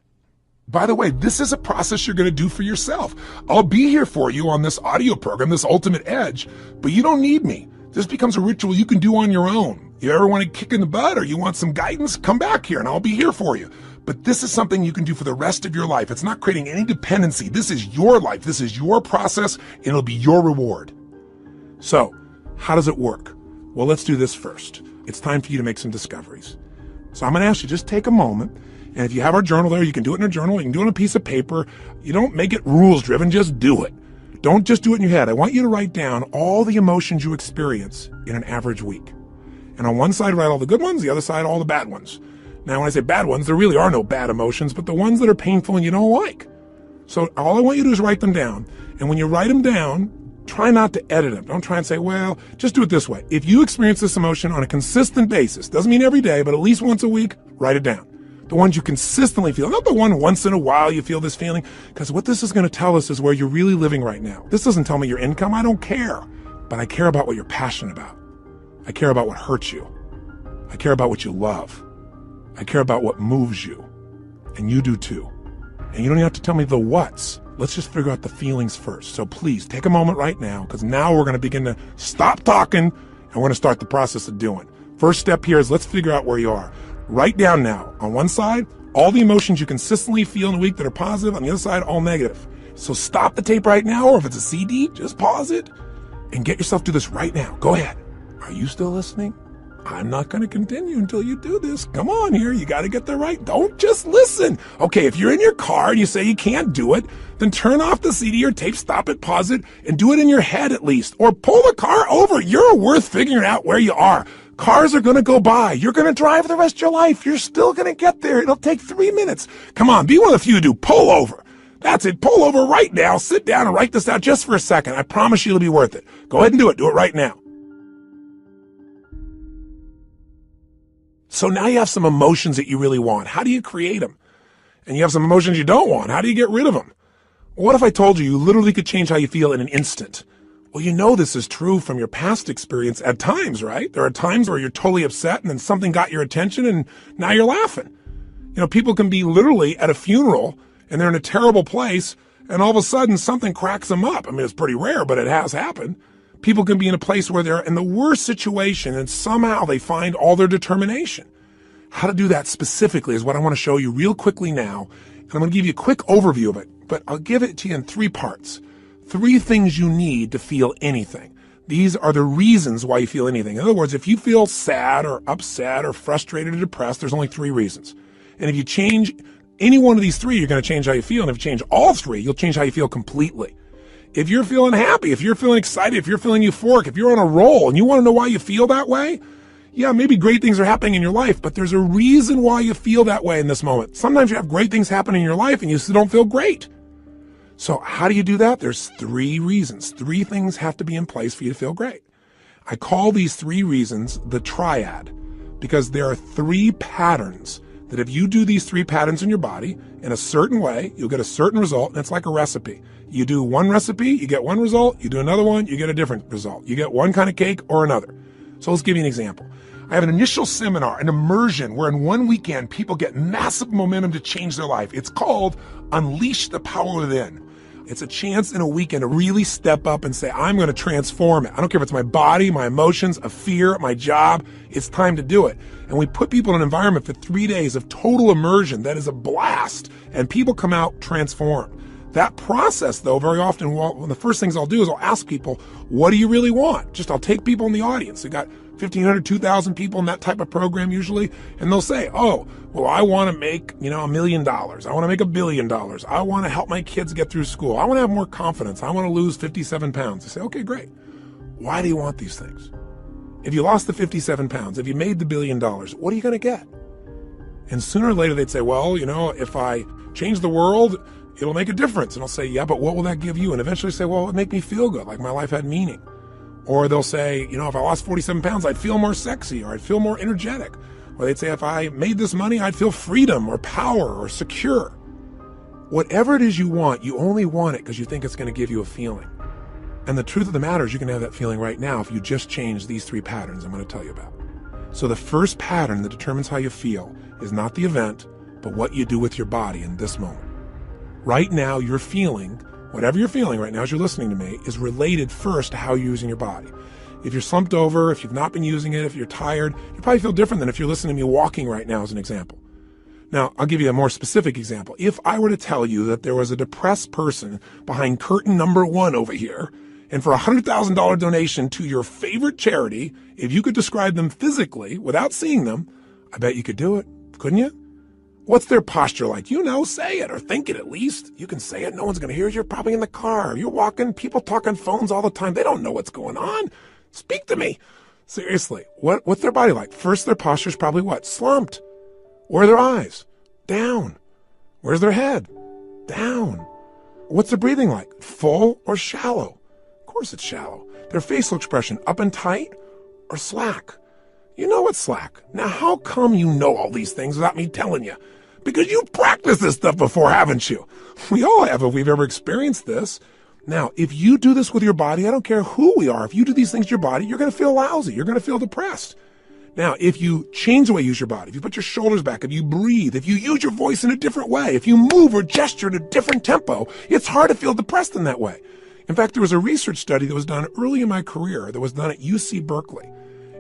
By the way, this is a process you're going to do for yourself. I'll be here for you on this audio program, this Ultimate Edge, but you don't need me. This becomes a ritual you can do on your own. You ever want to kick in the butt or you want some guidance? Come back here and I'll be here for you. But this is something you can do for the rest of your life. It's not creating any dependency. This is your life. This is your process, and it'll be your reward. So, how does it work? Well, let's do this first. It's time for you to make some discoveries. So I'm going to ask you, just take a moment. And if you have our journal there, you can do it in a journal. You can do it on a piece of paper. You don't make it rules driven. Just do it. Don't just do it in your head. I want you to write down all the emotions you experience in an average week. And on one side, write all the good ones. The other side, all the bad ones. Now, when I say bad ones, there really are no bad emotions, but the ones that are painful and you don't like. So all I want you to do is write them down. And when you write them down, try not to edit them. Don't try and say, well, just do it this way. If you experience this emotion on a consistent basis, doesn't mean every day, but at least once a week, write it down. The ones you consistently feel, not the one once in a while you feel this feeling, because what this is going to tell us is where you're really living right now. This doesn't tell me your income. I don't care. But I care about what you're passionate about. I care about what hurts you. I care about what you love. I care about what moves you. And you do too. And you don't even have to tell me the what's. Let's just figure out the feelings first. So please take a moment right now, because now we're going to begin to stop talking and we're going to start the process of doing. First step here is let's figure out where you are. Write down now, on one side, all the emotions you consistently feel in a week that are positive. On the other side, all negative. So stop the tape right now, or if it's a CD, just pause it and get yourself to this right now. Go ahead. Are you still listening? I'm not going to continue until you do this. Come on here. You got to get there right. Don't just listen. Okay, if you're in your car and you say you can't do it, then turn off the CD or tape, stop it, pause it, and do it in your head at least. Or pull the car over. You're worth figuring out where you are. Cars are going to go by. You're going to drive the rest of your life. You're still going to get there. It'll take 3 minutes. Come on, be one of the few who do. Pull over. That's it. Pull over right now. Sit down and write this out just for a second. I promise you it'll be worth it. Go ahead and do it. Do it right now. So now you have some emotions that you really want. How do you create them? And you have some emotions you don't want. How do you get rid of them? What if I told you you literally could change how you feel in an instant? Well, you know this is true from your past experience at times, right? There are times where you're totally upset and then something got your attention and now you're laughing. You know, people can be literally at a funeral and they're in a terrible place and all of a sudden something cracks them up. I mean, it's pretty rare, but it has happened. People can be in a place where they're in the worst situation and somehow they find all their determination. How to do that specifically is what I want to show you real quickly now. And I'm going to give you a quick overview of it, but I'll give it to you in 3 parts. 3 things you need to feel anything. These are the reasons why you feel anything. In other words, if you feel sad or upset or frustrated or depressed, there's only 3 reasons. And if you change any one of these 3, you're going to change how you feel. And if you change all 3, you'll change how you feel completely. If you're feeling happy, if you're feeling excited, if you're feeling euphoric, if you're on a roll and you want to know why you feel that way, yeah, maybe great things are happening in your life, but there's a reason why you feel that way in this moment. Sometimes you have great things happen in your life and you still don't feel great. So how do you do that? There's 3 reasons. 3 things have to be in place for you to feel great. I call these 3 reasons the triad because there are 3 patterns that if you do these 3 patterns in your body in a certain way, you'll get a certain result, and it's like a recipe. You do one recipe, you get one result. You do another one, you get a different result. You get one kind of cake or another. So let's give you an example. I have an initial seminar, an immersion, where in one weekend, people get massive momentum to change their life. It's called Unleash the Power Within. It's a chance in a weekend to really step up and say, I'm going to transform it. I don't care if it's my body, my emotions, a fear, my job. It's time to do it. And we put people in an environment for 3 days of total immersion. That is a blast. And people come out transformed. That process, though, very often, one of the first things I'll do is I'll ask people, what do you really want? I'll take people in the audience. We got 1,500, 2,000 people in that type of program usually, and they'll say, oh, well, I want to make, $1 million. I want to make $1 billion. I want to help my kids get through school. I want to have more confidence. I want to lose 57 pounds. I say, okay, great. Why do you want these things? If you lost the 57 pounds, if you made the $1 billion, what are you going to get? And sooner or later they'd say, well, if I change the world, it'll make a difference. And I'll say, yeah, but what will that give you? And eventually say, well, it'll make me feel good, like my life had meaning. Or they'll say, if I lost 47 pounds, I'd feel more sexy or I'd feel more energetic. Or they'd say, if I made this money, I'd feel freedom or power or secure. Whatever it is you want, you only want it because you think it's going to give you a feeling. And the truth of the matter is you can have that feeling right now if you just change these 3 patterns I'm going to tell you about. So the first pattern that determines how you feel is not the event, but what you do with your body in this moment. Right now, you're feeling, whatever you're feeling right now as you're listening to me, is related first to how you're using your body. If you're slumped over, if you've not been using it, if you're tired, you probably feel different than if you're listening to me walking right now as an example. Now, I'll give you a more specific example. If I were to tell you that there was a depressed person behind curtain number 1 over here, and for a $100,000 donation to your favorite charity, if you could describe them physically without seeing them, I bet you could do it, couldn't you? What's their posture like? Say it or think it at least. You can say it. No one's going to hear it. You're probably in the car. You're walking. People talk on phones all the time. They don't know what's going on. Speak to me. Seriously, what's their body like? First, their posture's probably what? Slumped. Where are their eyes? Down. Where's their head? Down. What's their breathing like? Full or shallow? Of course it's shallow. Their facial expression, up and tight or slack? You know it's slack. Now, how come you know all these things without me telling you? Because you've practiced this stuff before, haven't you? We all have if we've ever experienced this. Now, if you do this with your body, I don't care who we are, if you do these things to your body, you're going to feel lousy. You're going to feel depressed. Now, if you change the way you use your body, if you put your shoulders back, if you breathe, if you use your voice in a different way, if you move or gesture at a different tempo, it's hard to feel depressed in that way. In fact, there was a research study that was done early in my career that was done at UC Berkeley.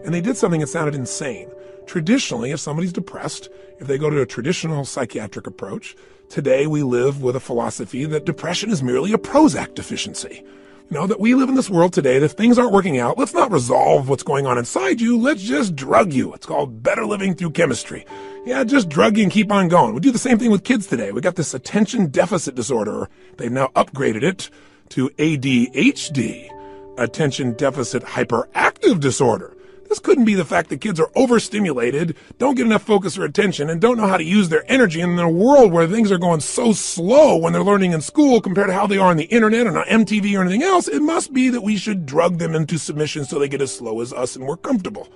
And they did something that sounded insane. Traditionally, if somebody's depressed, if they go to a traditional psychiatric approach, today we live with a philosophy that depression is merely a Prozac deficiency. That we live in this world today that if things aren't working out, let's not resolve what's going on inside you. Let's just drug you. It's called better living through chemistry. Yeah, just drug you and keep on going. We do the same thing with kids today. We got this attention deficit disorder. They've now upgraded it to ADHD, attention deficit hyperactive disorder. This couldn't be the fact that kids are overstimulated, don't get enough focus or attention, and don't know how to use their energy in a world where things are going so slow when they're learning in school compared to how they are on the internet or on MTV or anything else. It must be that we should drug them into submission so they get as slow as us and we're comfortable.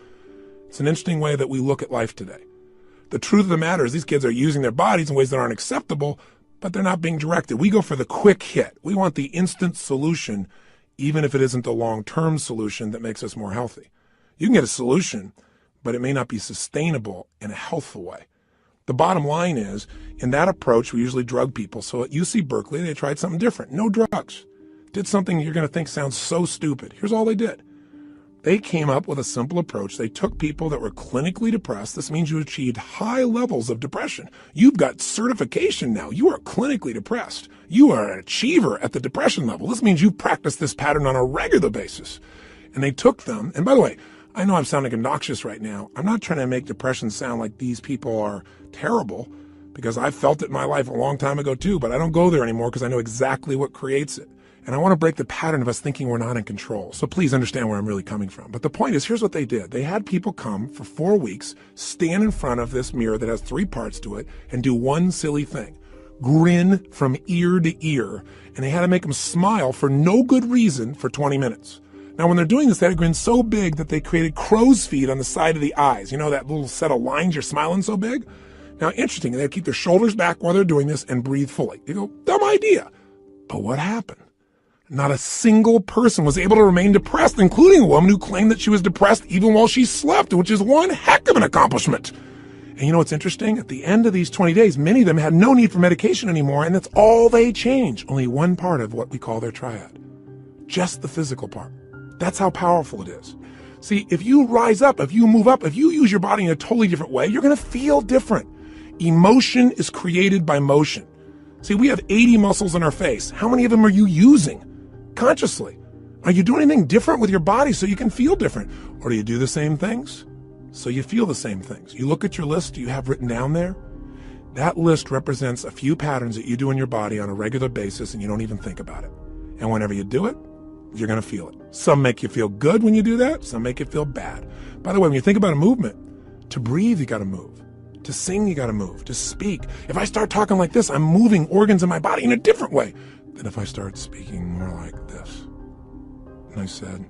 It's an interesting way that we look at life today. The truth of the matter is these kids are using their bodies in ways that aren't acceptable, but they're not being directed. We go for the quick hit. We want the instant solution, even if it isn't the long-term solution that makes us more healthy. You can get a solution, but it may not be sustainable in a healthful way. The bottom line is, in that approach, we usually drug people. So at UC Berkeley, they tried something different. No drugs. Did something you're going to think sounds so stupid. Here's all they did. They came up with a simple approach. They took people that were clinically depressed. This means you achieved high levels of depression. You've got certification now. You are clinically depressed. You are an achiever at the depression level. This means you've practiced this pattern on a regular basis. And they took them, and by the way, I know I'm sounding obnoxious right now. I'm not trying to make depression sound like these people are terrible, because I felt it in my life a long time ago too, but I don't go there anymore because I know exactly what creates it. And I want to break the pattern of us thinking we're not in control. So please understand where I'm really coming from. But the point is, here's what they did. They had people come for 4 weeks, stand in front of this mirror that has 3 parts to it, and do one silly thing. Grin from ear to ear. And they had to make them smile for no good reason for 20 minutes. Now, when they're doing this, they had a grin so big that they created crow's feet on the side of the eyes. You know, that little set of lines you're smiling so big? Now, interesting, they keep their shoulders back while they're doing this and breathe fully. You go, dumb idea. But what happened? Not a single person was able to remain depressed, including a woman who claimed that she was depressed even while she slept, which is one heck of an accomplishment. And you know what's interesting? At the end of these 20 days, many of them had no need for medication anymore, and that's all they changed. Only one part of what we call their triad. Just the physical part. That's how powerful it is. See, if you rise up, if you move up, if you use your body in a totally different way, you're going to feel different. Emotion is created by motion. See, we have 80 muscles in our face. How many of them are you using consciously? Are you doing anything different with your body so you can feel different? Or do you do the same things so you feel the same things? You look at your list you have written down there. That list represents a few patterns that you do in your body on a regular basis and you don't even think about it. And whenever you do it, you're going to feel it. Some make you feel good when you do that. Some make you feel bad. By the way, when you think about a movement, to breathe, you got to move. To sing, you got to move. To speak. If I start talking like this, I'm moving organs in my body in a different way than if I start speaking more like this. And I said,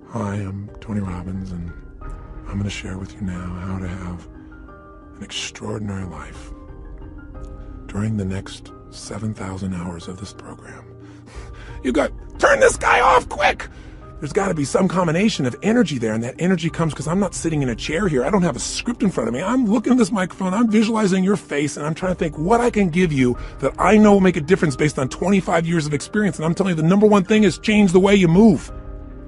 hi, I'm Tony Robbins, and I'm going to share with you now how to have an extraordinary life during the next 7,000 hours of this program. You got, turn this guy off quick. There's got to be some combination of energy there, and that energy comes because I'm not sitting in a chair here. I don't have a script in front of me. I'm looking at this microphone. I'm visualizing your face, and I'm trying to think what I can give you that I know will make a difference based on 25 years of experience. And I'm telling you, the number one thing is change the way you move.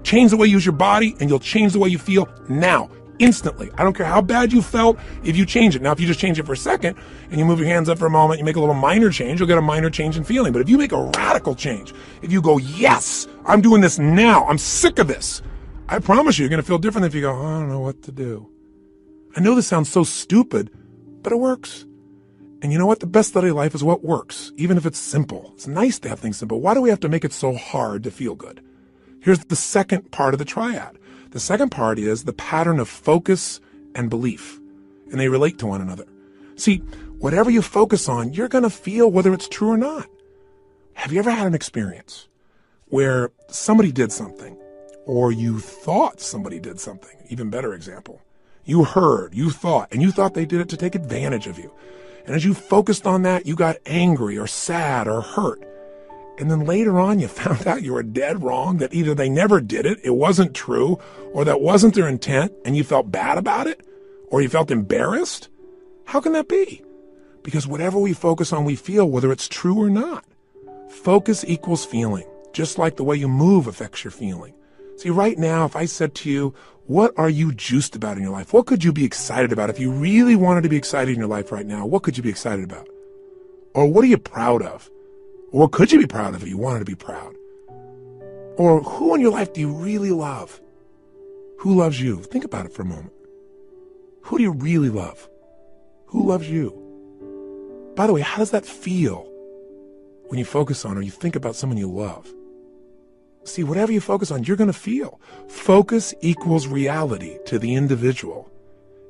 Change the way you use your body and you'll change the way you feel now, instantly. I don't care how bad you felt if you change it. Now, if you just change it for a second and you move your hands up for a moment, you make a little minor change, you'll get a minor change in feeling. But if you make a radical change, if you go, yes, I'm doing this now, I'm sick of this, I promise you're going to feel different if you go, I don't know what to do. I know this sounds so stupid, but it works. And you know what? The best study of life is what works, even if it's simple. It's nice to have things simple. Why do we have to make it so hard to feel good? Here's the second part of the triad. The second part is the pattern of focus and belief, and they relate to one another. See, whatever you focus on, you're going to feel whether it's true or not. Have you ever had an experience where somebody did something, or you thought somebody did something? Even better example. You heard, you thought, and you thought they did it to take advantage of you. And as you focused on that, you got angry or sad or hurt. And then later on, you found out you were dead wrong, that either they never did it, it wasn't true, or that wasn't their intent, and you felt bad about it, or you felt embarrassed. How can that be? Because whatever we focus on, we feel, whether it's true or not. Focus equals feeling, just like the way you move affects your feeling. See, right now, if I said to you, what are you juiced about in your life? What could you be excited about? If you really wanted to be excited in your life right now, what could you be excited about? Or what are you proud of? Or what could you be proud of if you wanted to be proud? Or who in your life do you really love? Who loves you? Think about it for a moment. Who do you really love? Who loves you? By the way, how does that feel when you focus on or you think about someone you love? See, whatever you focus on, you're going to feel. Focus equals reality to the individual,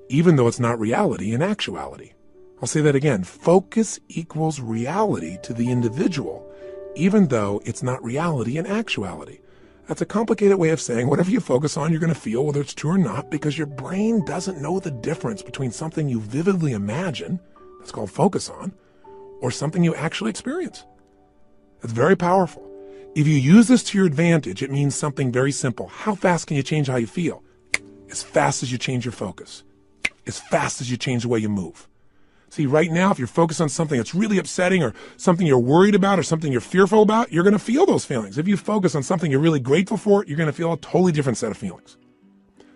even though it's not reality in actuality. I'll say that again. Focus equals reality to the individual, even though it's not reality in actuality. That's a complicated way of saying whatever you focus on, you're going to feel, whether it's true or not, because your brain doesn't know the difference between something you vividly imagine, that's called focus on, or something you actually experience. It's very powerful. If you use this to your advantage, it means something very simple. How fast can you change how you feel? As fast as you change your focus. As fast as you change the way you move. See, right now, if you're focused on something that's really upsetting or something you're worried about or something you're fearful about, you're going to feel those feelings. If you focus on something you're really grateful for, you're going to feel a totally different set of feelings.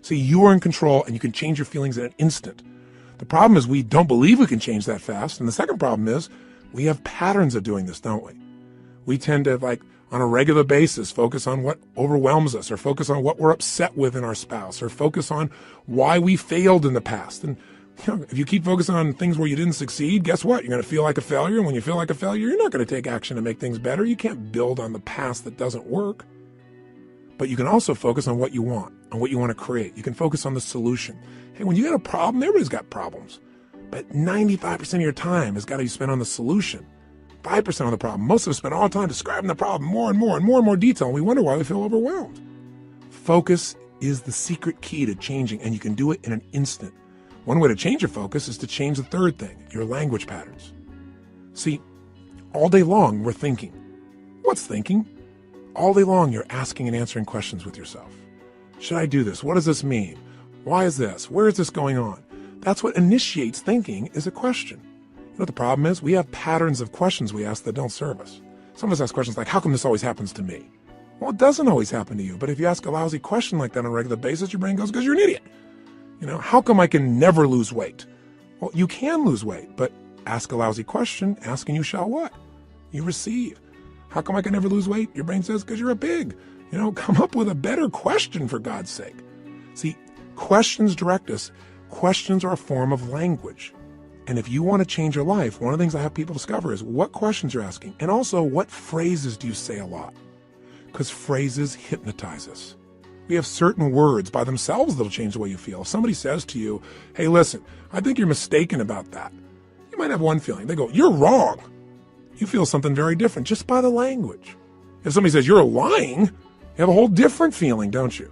See, you are in control and you can change your feelings in an instant. The problem is we don't believe we can change that fast. And the second problem is we have patterns of doing this, don't we? We tend to, on a regular basis, focus on what overwhelms us, or focus on what we're upset with in our spouse, or focus on why we failed in the past. And if you keep focusing on things where you didn't succeed, guess what? You're going to feel like a failure. And when you feel like a failure, you're not going to take action to make things better. You can't build on the past that doesn't work. But you can also focus on what you want, on what you want to create. You can focus on the solution. Hey, when you got a problem, everybody's got problems. But 95% of your time has got to be spent on the solution. 5% of the problem. Most of us spend all the time describing the problem more and more and more and more detail, and we wonder why we feel overwhelmed. Focus is the secret key to changing, and you can do it in an instant. One way to change your focus is to change the third thing, your language patterns. See, all day long we're thinking. What's thinking? All day long you're asking and answering questions with yourself. Should I do this? What does this mean? Why is this? Where is this going on? That's what initiates thinking, is a question. You know what the problem is? We have patterns of questions we ask that don't serve us. Some of us ask questions like, how come this always happens to me? Well, it doesn't always happen to you. But if you ask a lousy question like that on a regular basis, your brain goes, because you're an idiot. How come I can never lose weight? Well, you can lose weight, but ask a lousy question, ask and you shall what? You receive. How come I can never lose weight? Your brain says, because you're a pig. Come up with a better question, for God's sake. See, questions direct us. Questions are a form of language. And if you want to change your life, one of the things I have people discover is what questions you're asking. And also, what phrases do you say a lot? Because phrases hypnotize us. We have certain words by themselves that'll change the way you feel. If somebody says to you, hey, listen, I think you're mistaken about that. You might have one feeling. They go, you're wrong. You feel something very different just by the language. If somebody says you're lying, you have a whole different feeling, don't you?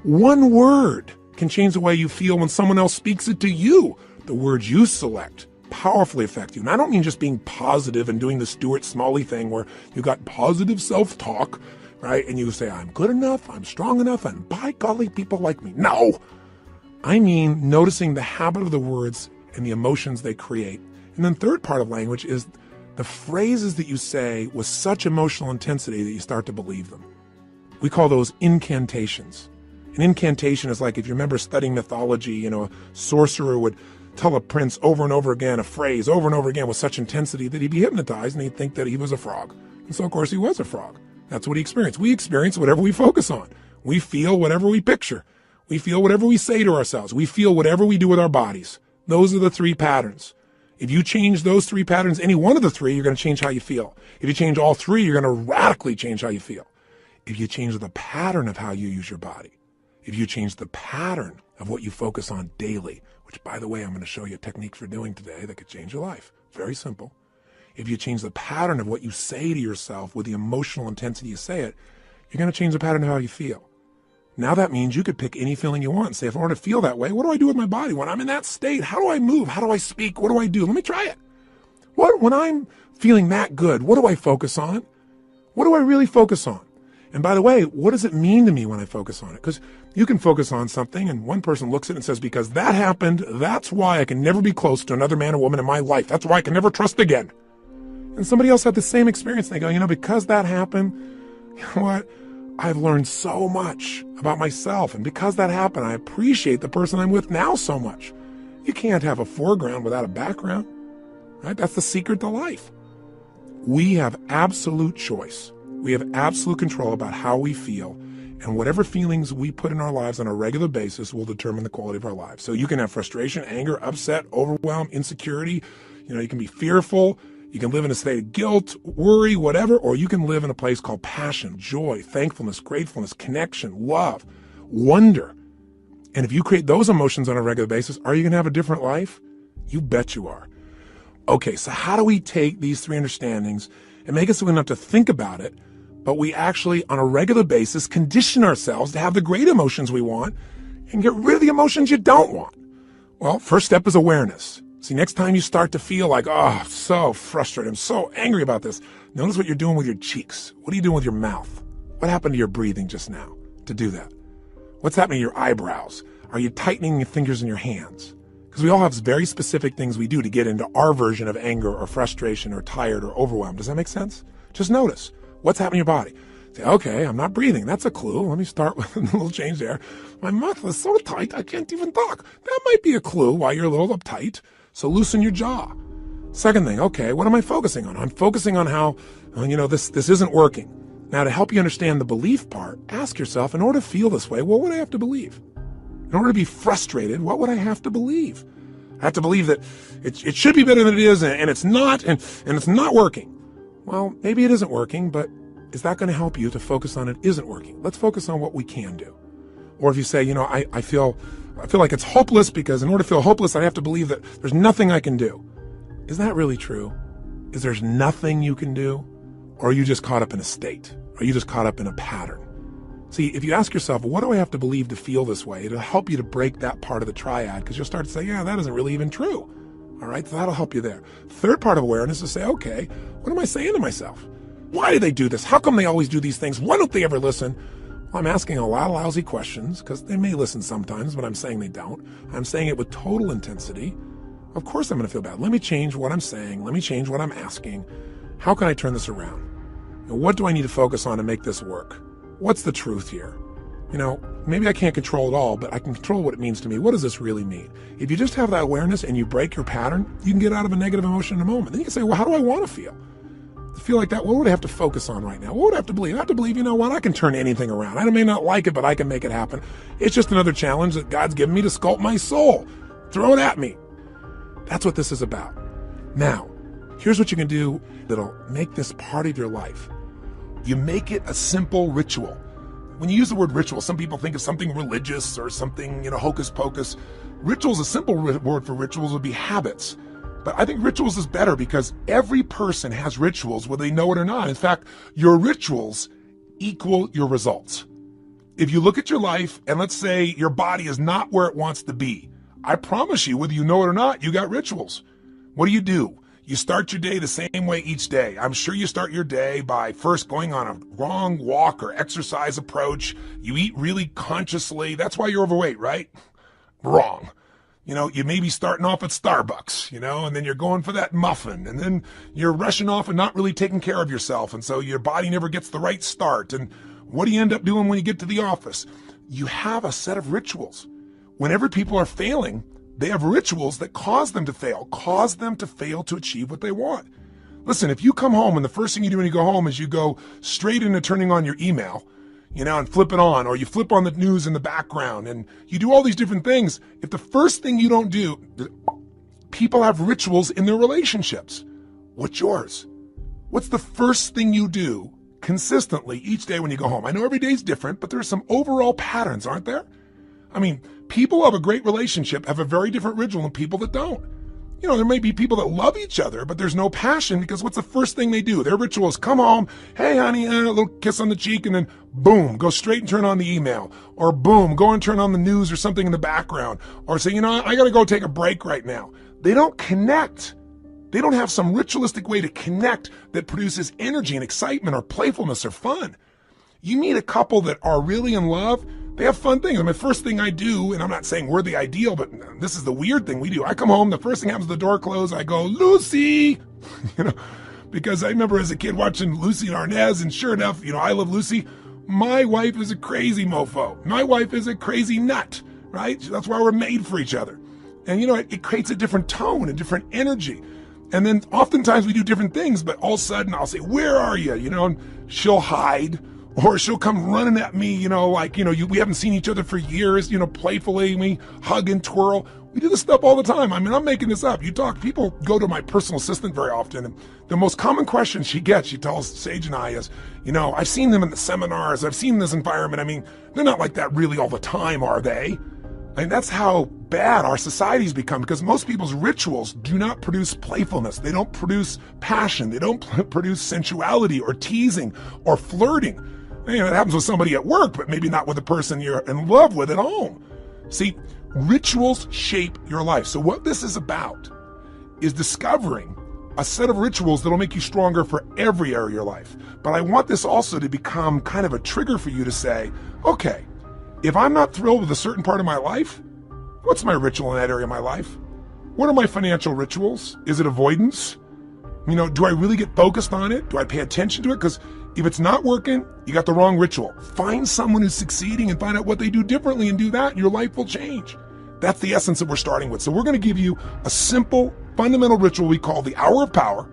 One word can change the way you feel when someone else speaks it to you. The words you select powerfully affect you. And I don't mean just being positive and doing the Stuart Smalley thing where you got positive self-talk, right? And you say, I'm good enough, I'm strong enough, and by golly, people like me. No! I mean noticing the habit of the words and the emotions they create. And then third part of language is the phrases that you say with such emotional intensity that you start to believe them. We call those incantations. An incantation is like, if you remember studying mythology, a sorcerer would tell a prince over and over again a phrase over and over again with such intensity that he'd be hypnotized and he'd think that he was a frog. And so, of course, he was a frog. That's what he experienced. We experience whatever we focus on. We feel whatever we picture. We feel whatever we say to ourselves. We feel whatever we do with our bodies. Those are the three patterns. If you change those three patterns, any one of the three, you're going to change how you feel. If you change all three, you're going to radically change how you feel. If you change the pattern of how you use your body, if you change the pattern of what you focus on daily, which, by the way, I'm going to show you a technique for doing today that could change your life. Very simple. If you change the pattern of what you say to yourself with the emotional intensity you say it, you're going to change the pattern of how you feel. Now that means you could pick any feeling you want and say, if I want to feel that way, what do I do with my body? When I'm in that state, how do I move? How do I speak? What do I do? Let me try it. When I'm feeling that good, what do I focus on? What do I really focus on? And by the way, what does it mean to me when I focus on it? Because you can focus on something and one person looks at it and says, because that happened, that's why I can never be close to another man or woman in my life. That's why I can never trust again. And somebody else had the same experience. And they go, because that happened, you know what? I've learned so much about myself. And because that happened, I appreciate the person I'm with now so much. You can't have a foreground without a background, right? That's the secret to life. We have absolute choice. We have absolute control about how we feel, and whatever feelings we put in our lives on a regular basis will determine the quality of our lives. So you can have frustration, anger, upset, overwhelm, insecurity. You can be fearful. You can live in a state of guilt, worry, whatever, or you can live in a place called passion, joy, thankfulness, gratefulness, connection, love, wonder. And if you create those emotions on a regular basis, are you going to have a different life? You bet you are. Okay, so how do we take these three understandings and make it so we don't have to think about it, but we actually, on a regular basis, condition ourselves to have the great emotions we want and get rid of the emotions you don't want? Well, first step is awareness. See, next time you start to feel like, I'm so frustrated, I'm so angry about this, notice what you're doing with your cheeks. What are you doing with your mouth? What happened to your breathing just now to do that? What's happening to your eyebrows? Are you tightening your fingers in your hands? Because we all have very specific things we do to get into our version of anger or frustration or tired or overwhelmed. Does that make sense? Just notice what's happening in your body. Say, okay, I'm not breathing. That's a clue. Let me start with a little change there. My mouth is so tight, I can't even talk. That might be a clue why you're a little uptight. So loosen your jaw. Second thing, okay, what am I focusing on? I'm focusing on how, this isn't working. Now, to help you understand the belief part, ask yourself, in order to feel this way, what would I have to believe? In order to be frustrated, what would I have to believe? I have to believe that it should be better than it is, and it's not, and it's not working. Well, maybe it isn't working, but is that going to help you to focus on it isn't working? Let's focus on what we can do. Or if you say, I feel like it's hopeless because in order to feel hopeless, I have to believe that there's nothing I can do. Is that really true? Is there's nothing you can do? Or are you just caught up in a state? Are you just caught up in a pattern? See, if you ask yourself, what do I have to believe to feel this way? It'll help you to break that part of the triad, because you'll start to say, yeah, that isn't really even true. All right, so that'll help you there. Third part of awareness is to say, okay, what am I saying to myself? Why do they do this? How come they always do these things? Why don't they ever listen? Well, I'm asking a lot of lousy questions, because they may listen sometimes, but I'm saying they don't. I'm saying it with total intensity. Of course I'm going to feel bad. Let me change what I'm saying. Let me change what I'm asking. How can I turn this around? And what do I need to focus on to make this work? What's the truth here? Maybe I can't control it all, but I can control what it means to me. What does this really mean? If you just have that awareness and you break your pattern, you can get out of a negative emotion in a moment. Then you can say, well, how do I want to feel? To feel like that, what would I have to focus on right now? What would I have to believe? I have to believe, I can turn anything around. I may not like it, but I can make it happen. It's just another challenge that God's given me to sculpt my soul. Throw it at me. That's what this is about. Now, here's what you can do that'll make this part of your life. You make it a simple ritual. When you use the word ritual, some people think of something religious or something, hocus pocus. Rituals, a simple word for rituals would be habits. But I think rituals is better because every person has rituals, whether they know it or not. In fact, your rituals equal your results. If you look at your life and let's say your body is not where it wants to be, I promise you, whether you know it or not, you got rituals. What do? You start your day the same way each day. I'm sure you start your day by first going on a wrong walk or exercise approach. You eat really consciously. That's why you're overweight, right? Wrong. You may be starting off at Starbucks, and then you're going for that muffin, and then you're rushing off and not really taking care of yourself, and so your body never gets the right start. And What do you end up doing when you get to the office? You have a set of rituals. Whenever people are failing, they have rituals that cause them to fail to achieve what they want. Listen, if you come home and the first thing you do when you go home is you go straight into turning on your email, and flip it on, or you flip on the news in the background, and you do all these different things. If the first thing you don't do, people have rituals in their relationships. What's yours? What's the first thing you do consistently each day when you go home? I know every day's different, but there's some overall patterns, aren't there? I mean, people who have a great relationship have a very different ritual than people that don't. There may be people that love each other, but there's no passion because what's the first thing they do? Their ritual is come home, hey honey, a little kiss on the cheek, and then boom, go straight and turn on the email. Or boom, go and turn on the news or something in the background. Or say, I gotta go take a break right now. They don't connect. They don't have some ritualistic way to connect that produces energy and excitement or playfulness or fun. You meet a couple that are really in love, they have fun things. The first thing I do, and I'm not saying we're the ideal, but this is the weird thing we do. I come home, the first thing happens, the door closed, I go, Lucy, because I remember as a kid watching Lucy and Arnaz, and sure enough, I love Lucy. My wife is a crazy mofo. My wife is a crazy nut, right? That's why we're made for each other. And it creates a different tone, a different energy. And then oftentimes we do different things, but all of a sudden I'll say, where are you? And she'll hide. Or she'll come running at me, we haven't seen each other for years, playfully, we hug and twirl. We do this stuff all the time. I'm making this up. People go to my personal assistant very often, and the most common question she tells Sage and I is, I've seen them in the seminars, I've seen this environment. They're not like that really all the time, are they? That's how bad our society's become, because most people's rituals do not produce playfulness. They don't produce passion. They don't produce sensuality or teasing or flirting. It happens with somebody at work, but maybe not with the person you're in love with at home. See, rituals shape your life. So what this is about is discovering a set of rituals that'll make you stronger for every area of your life. But I want this also to become kind of a trigger for you to say, okay, if I'm not thrilled with a certain part of my life, what's my ritual in that area of my life? What are my financial rituals? Is it avoidance? Do I really get focused on it? Do I pay attention to it? Because if it's not working, you got the wrong ritual. Find someone who's succeeding and find out what they do differently and do that, and your life will change. That's the essence that we're starting with. So we're going to give you a simple, fundamental ritual we call the hour of power,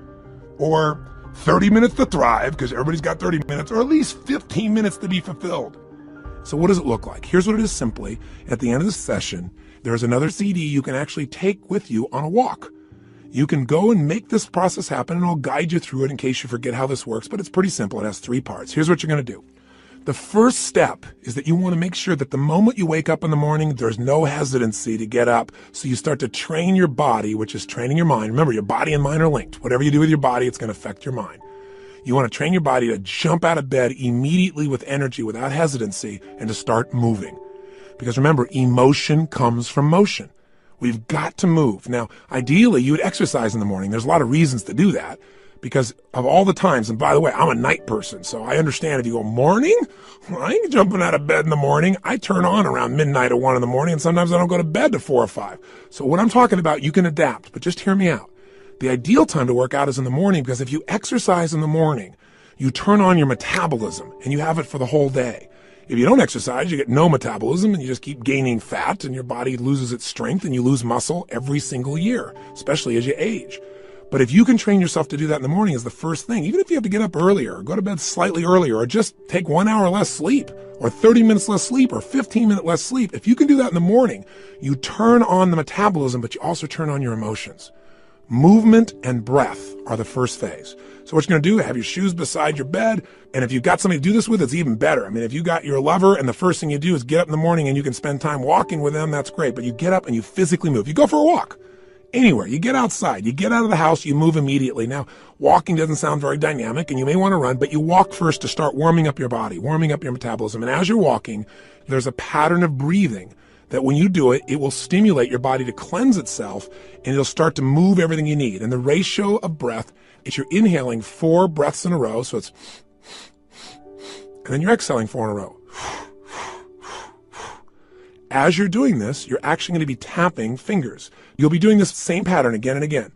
or 30 minutes to thrive, because everybody's got 30 minutes, or at least 15 minutes to be fulfilled. So what does it look like? Here's what it is simply. At the end of the session, there's another CD you can actually take with you on a walk. You can go and make this process happen, and I'll guide you through it in case you forget how this works, but it's pretty simple. It has 3 parts. Here's what you're going to do. The first step is that you want to make sure that the moment you wake up in the morning, there's no hesitancy to get up. So you start to train your body, which is training your mind. Remember, your body and mind are linked. Whatever you do with your body, it's going to affect your mind. You want to train your body to jump out of bed immediately with energy, without hesitancy, and to start moving. Because remember, emotion comes from motion. We've got to move. Now, ideally, you would exercise in the morning. There's a lot of reasons to do that because of all the times. And by the way, I'm a night person, so I understand if you go morning, I ain't jumping out of bed in the morning. I turn on around midnight or 1 in the morning, and sometimes I don't go to bed to 4 or 5. So what I'm talking about, you can adapt, but just hear me out. The ideal time to work out is in the morning, because if you exercise in the morning, you turn on your metabolism and you have it for the whole day. If you don't exercise, you get no metabolism and you just keep gaining fat, and your body loses its strength and you lose muscle every single year, especially as you age. But if you can train yourself to do that in the morning as the first thing, even if you have to get up earlier or go to bed slightly earlier or just take 1 hour less sleep or 30 minutes less sleep or 15 minutes less sleep, if you can do that in the morning, you turn on the metabolism, but you also turn on your emotions. Movement and breath are the first phase. So what you're going to do, have your shoes beside your bed. And if you've got somebody to do this with, it's even better. If you got your lover and the first thing you do is get up in the morning and you can spend time walking with them, that's great. But you get up and you physically move. You go for a walk. Anywhere. You get outside. You get out of the house. You move immediately. Now, walking doesn't sound very dynamic and you may want to run, but you walk first to start warming up your body, warming up your metabolism. And as you're walking, there's a pattern of breathing that when you do it, it will stimulate your body to cleanse itself, and it'll start to move everything you need. And the ratio of breath is you're inhaling 4 breaths in a row, so it's, and then you're exhaling 4 in a row. As you're doing this, you're actually going to be tapping fingers. You'll be doing this same pattern again and again.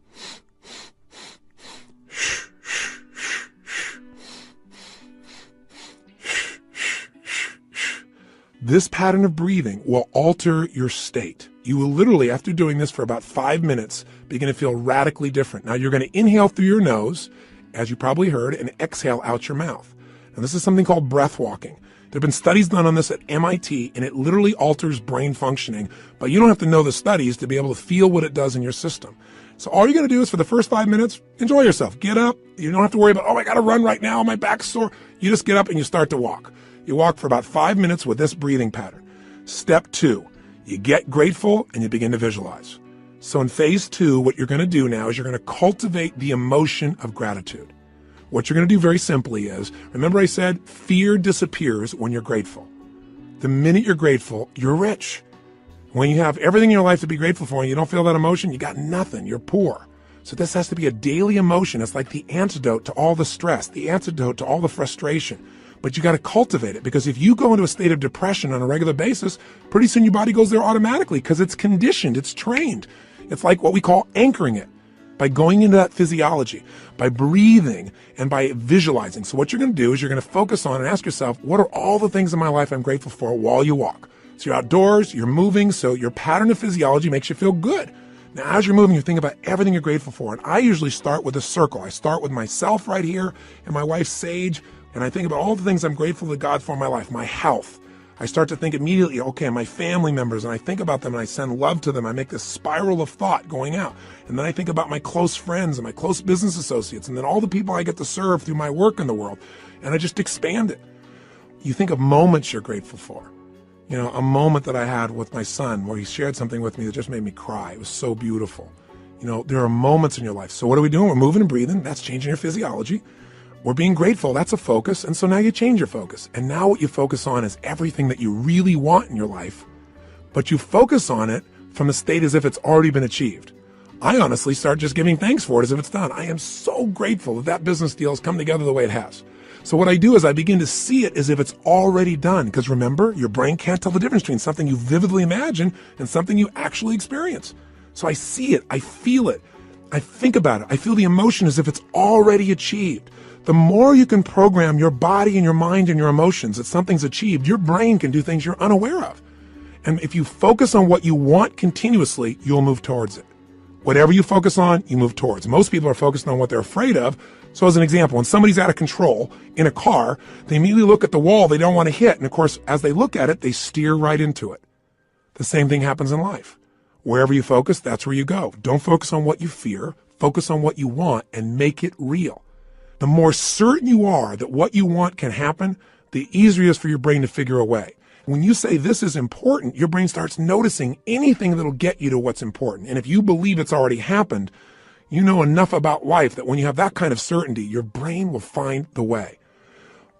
This pattern of breathing will alter your state. You will literally, after doing this for about 5 minutes, begin to feel radically different. Now, you're going to inhale through your nose, as you probably heard, and exhale out your mouth. And this is something called breath walking. There have been studies done on this at MIT, and it literally alters brain functioning, but you don't have to know the studies to be able to feel what it does in your system. So all you're going to do is for the first 5 minutes, enjoy yourself. Get up. You don't have to worry about, oh, I got to run right now. My back's sore. You just get up and you start to walk. You walk for about 5 minutes with this breathing pattern. Step 2, you get grateful and you begin to visualize. So in phase 2, what you're going to do now is you're going to cultivate the emotion of gratitude. What you're going to do very simply is, remember I said fear disappears when you're grateful. The minute you're grateful, you're rich. When you have everything in your life to be grateful for and you don't feel that emotion, you got nothing. You're poor. So this has to be a daily emotion. It's like the antidote to all the stress, the antidote to all the frustration. But you got to cultivate it, because if you go into a state of depression on a regular basis, pretty soon your body goes there automatically because it's conditioned, it's trained. It's like what we call anchoring it. By going into that physiology, by breathing, and by visualizing. So what you're going to do is you're going to focus on and ask yourself, what are all the things in my life I'm grateful for while you walk? So you're outdoors, you're moving, so your pattern of physiology makes you feel good. Now, as you're moving, you think about everything you're grateful for. And I usually start with a circle. I start with myself right here and my wife, Sage, and I think about all the things I'm grateful to God for in my life, my health. I start to think immediately, okay, my family members, and I think about them and I send love to them. I make this spiral of thought going out. And then I think about my close friends and my close business associates, and then all the people I get to serve through my work in the world. And I just expand it. You think of moments you're grateful for. You know, a moment that I had with my son where he shared something with me that just made me cry. It was so beautiful. You know, there are moments in your life. So what are we doing? We're moving and breathing. That's changing your physiology. We're being grateful. That's a focus. And so now you change your focus. And now what you focus on is everything that you really want in your life, but you focus on it from the state as if it's already been achieved. I honestly start just giving thanks for it as if it's done. I am so grateful that that business deal has come together the way it has. So what I do is I begin to see it as if it's already done. Because remember, your brain can't tell the difference between something you vividly imagine and something you actually experience. So I see it. I feel it. I think about it. I feel the emotion as if it's already achieved. The more you can program your body and your mind and your emotions that something's achieved, your brain can do things you're unaware of. And if you focus on what you want continuously, you'll move towards it. Whatever you focus on, you move towards. Most people are focused on what they're afraid of. So as an example, when somebody's out of control in a car, they immediately look at the wall they don't want to hit. And of course, as they look at it, they steer right into it. The same thing happens in life. Wherever you focus, that's where you go. Don't focus on what you fear. Focus on what you want and make it real. The more certain you are that what you want can happen, the easier it is for your brain to figure a way. When you say this is important, your brain starts noticing anything that'll get you to what's important. And if you believe it's already happened, you know enough about life that when you have that kind of certainty, your brain will find the way.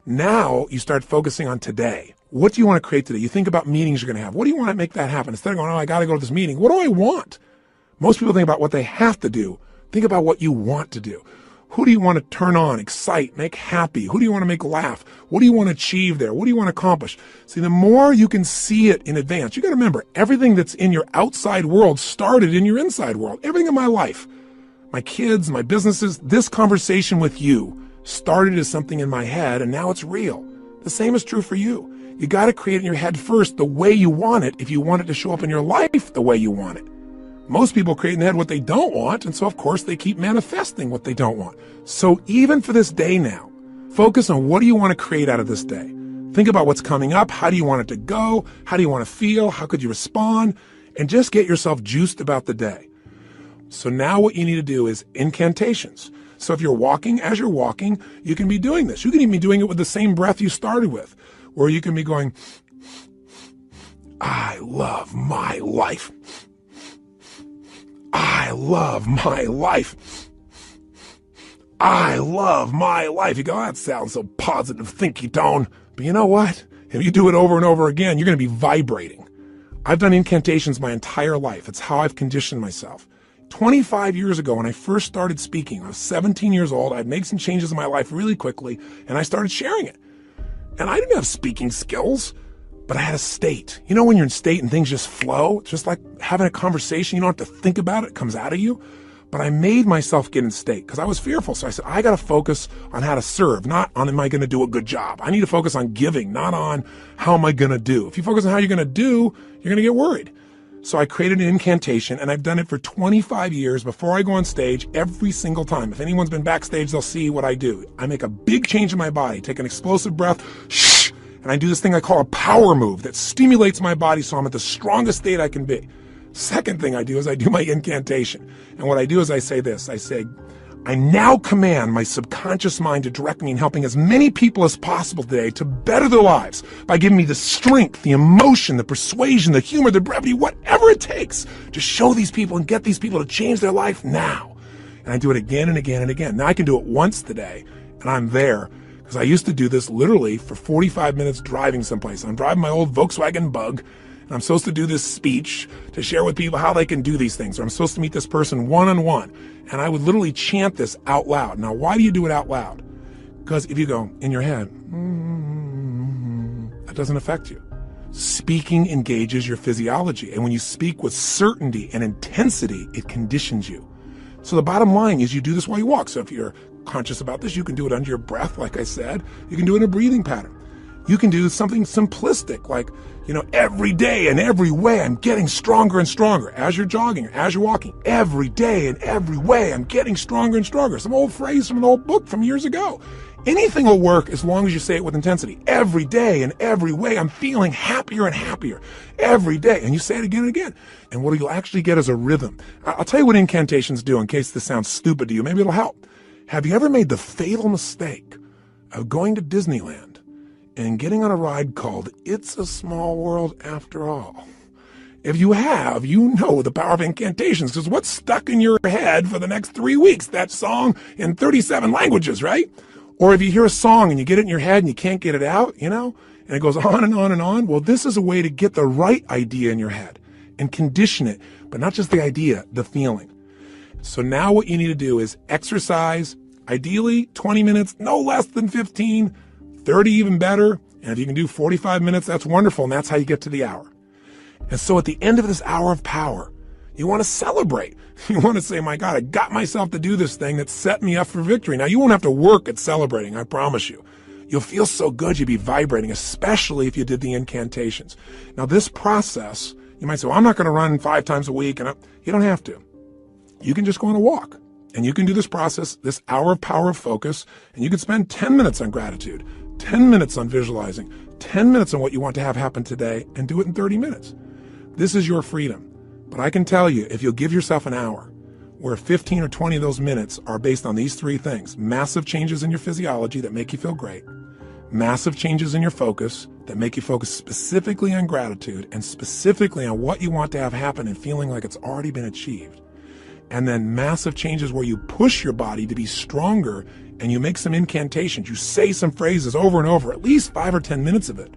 Now you start focusing on today. What do you want to create today? You think about meetings you're going to have. What do you want to make that happen? Instead of going, oh, I got to go to this meeting. What do I want? Most people think about what they have to do. Think about what you want to do. Who do you want to turn on, excite, make happy? Who do you want to make laugh? What do you want to achieve there? What do you want to accomplish? See, the more you can see it in advance, you got to remember, everything that's in your outside world started in your inside world. Everything in my life, my kids, my businesses, this conversation with you started as something in my head, and now it's real. The same is true for you. You got to create in your head first the way you want it if you want it to show up in your life the way you want it. Most people create in their head what they don't want, and so of course they keep manifesting what they don't want. So even for this day now, focus on what do you want to create out of this day. Think about what's coming up. How do you want it to go? How do you want to feel? How could you respond? And just get yourself juiced about the day. So now what you need to do is incantations. So if you're walking, as you're walking, you can be doing this. You can even be doing it with the same breath you started with, where you can be going, I love my life. I love my life. I love my life. You go, that sounds so positive, thinky tone. But you know what? If you do it over and over again, you're going to be vibrating. I've done incantations my entire life. It's how I've conditioned myself. 25 years ago, when I first started speaking, I was 17 years old. I'd made some changes in my life really quickly, and I started sharing it. And I didn't have speaking skills, but I had a state. You know when you're in state and things just flow? It's just like having a conversation. You don't have to think about it. It comes out of you. But I made myself get in state because I was fearful. So I said, I got to focus on how to serve, not on am I going to do a good job. I need to focus on giving, not on how am I going to do. If you focus on how you're going to do, you're going to get worried. So I created an incantation, and I've done it for 25 years before I go on stage every single time. If anyone's been backstage, they'll see what I do. I make a big change in my body, take an explosive breath, shh, and I do this thing I call a power move that stimulates my body so I'm at the strongest state I can be. Second thing I do is I do my incantation. And what I do is I say this. I say, I now command my subconscious mind to direct me in helping as many people as possible today to better their lives by giving me the strength, the emotion, the persuasion, the humor, the brevity, whatever it takes to show these people and get these people to change their life now. And I do it again and again and again. Now I can do it once today, and I'm there. Because I used to do this literally for 45 minutes driving someplace. I'm driving my old Volkswagen Bug, and I'm supposed to do this speech to share with people how they can do these things. Or I'm supposed to meet this person one-on-one. And I would literally chant this out loud. Now, why do you do it out loud? Because if you go in your head, that doesn't affect you. Speaking engages your physiology. And when you speak with certainty and intensity, it conditions you. So the bottom line is you do this while you walk. So if you're conscious about this, you can do it under your breath, like I said. You can do it in a breathing pattern. You can do something simplistic, like, every day and every way I'm getting stronger and stronger. As you're jogging, as you're walking, every day and every way I'm getting stronger and stronger. Some old phrase from an old book from years ago. Anything will work as long as you say it with intensity. Every day and every way I'm feeling happier and happier. Every day. And you say it again and again. And what you'll actually get is a rhythm. I'll tell you what incantations do in case this sounds stupid to you. Maybe it'll help. Have you ever made the fatal mistake of going to Disneyland and getting on a ride called It's a Small World After All? If you have, you know the power of incantations, because what's stuck in your head for the next 3 weeks? That song in 37 languages, right? Or if you hear a song and you get it in your head and you can't get it out, and it goes on and on and on. Well, this is a way to get the right idea in your head and condition it, but not just the idea, the feeling. So now what you need to do is exercise, ideally 20 minutes, no less than 15, 30 even better. And if you can do 45 minutes, that's wonderful. And that's how you get to the hour. And so at the end of this hour of power, you want to celebrate. You want to say, my God, I got myself to do this thing that set me up for victory. Now, you won't have to work at celebrating, I promise you. You'll feel so good, you'll be vibrating, especially if you did the incantations. Now, this process, you might say, well, I'm not going to run 5 times a week. And you don't have to. You can just go on a walk. And you can do this process, this hour of power of focus, and you can spend 10 minutes on gratitude, 10 minutes on visualizing, 10 minutes on what you want to have happen today, and do it in 30 minutes. This is your freedom. But I can tell you, if you'll give yourself an hour, where 15 or 20 of those minutes are based on these 3 things: massive changes in your physiology that make you feel great, massive changes in your focus that make you focus specifically on gratitude and specifically on what you want to have happen and feeling like it's already been achieved, and then massive changes where you push your body to be stronger and you make some incantations, you say some phrases over and over, at least 5 or 10 minutes of it,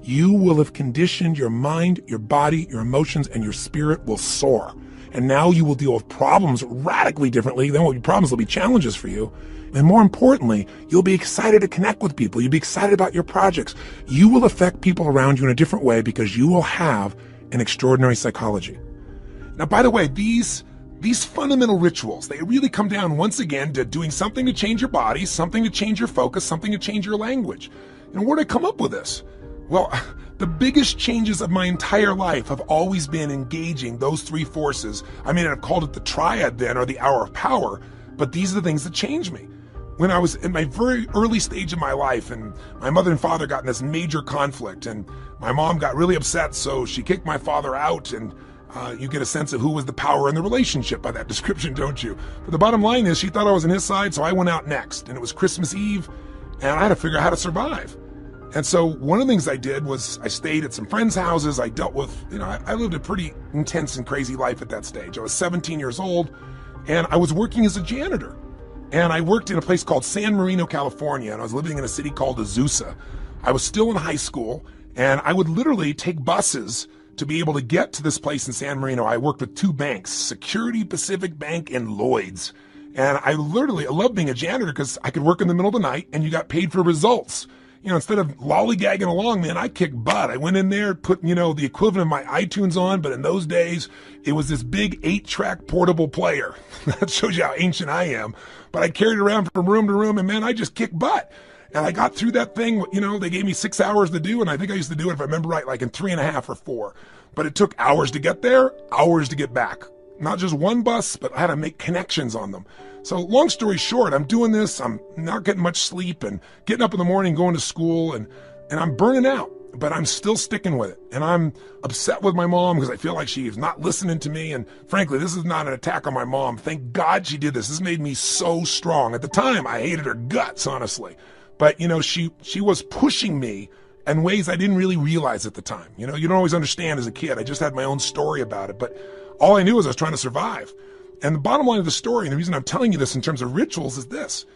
you will have conditioned your mind, your body, your emotions, and your spirit will soar. And now you will deal with problems radically differently. There won't be problems, there'll be challenges for you. And more importantly, you'll be excited to connect with people. You'll be excited about your projects. You will affect people around you in a different way because you will have an extraordinary psychology. Now, by the way, these fundamental rituals, they really come down once again to doing something to change your body, something to change your focus, something to change your language. And where did I come up with this? Well, the biggest changes of my entire life have always been engaging those 3 forces. I mean, I've called it the triad then, or the hour of power, but these are the things that changed me. When I was in my very early stage of my life, and my mother and father got in this major conflict, and my mom got really upset, so she kicked my father out, and you get a sense of who was the power in the relationship by that description, don't you? But the bottom line is she thought I was on his side, so I went out next, and it was Christmas Eve, and I had to figure out how to survive. And so one of the things I did was I stayed at some friends' houses. I dealt with, I lived a pretty intense and crazy life at that stage. I was 17 years old, and I was working as a janitor. And I worked in a place called San Marino, California, and I was living in a city called Azusa. I was still in high school, and I would literally take buses to be able to get to this place in San Marino. I worked with 2 banks, Security Pacific Bank and Lloyd's. And I loved being a janitor because I could work in the middle of the night, and you got paid for results. instead of lollygagging along, man, I kicked butt. I went in there, put, the equivalent of my iTunes on, but in those days, it was this big 8-track portable player. That shows you how ancient I am. But I carried it around from room to room, and man, I just kicked butt. And I got through that thing, they gave me 6 hours to do, and I think I used to do it, if I remember right, like in 3.5 or 4. But it took hours to get there, hours to get back. Not just one bus, but I had to make connections on them. So long story short, I'm doing this, I'm not getting much sleep and getting up in the morning, going to school, and I'm burning out, but I'm still sticking with it. And I'm upset with my mom because I feel like she is not listening to me. And frankly, this is not an attack on my mom. Thank God she did this. This made me so strong. At the time, I hated her guts, honestly. But, she was pushing me in ways I didn't really realize at the time. You don't always understand as a kid. I just had my own story about it. But all I knew was I was trying to survive. And the bottom line of the story, and the reason I'm telling you this in terms of rituals is this.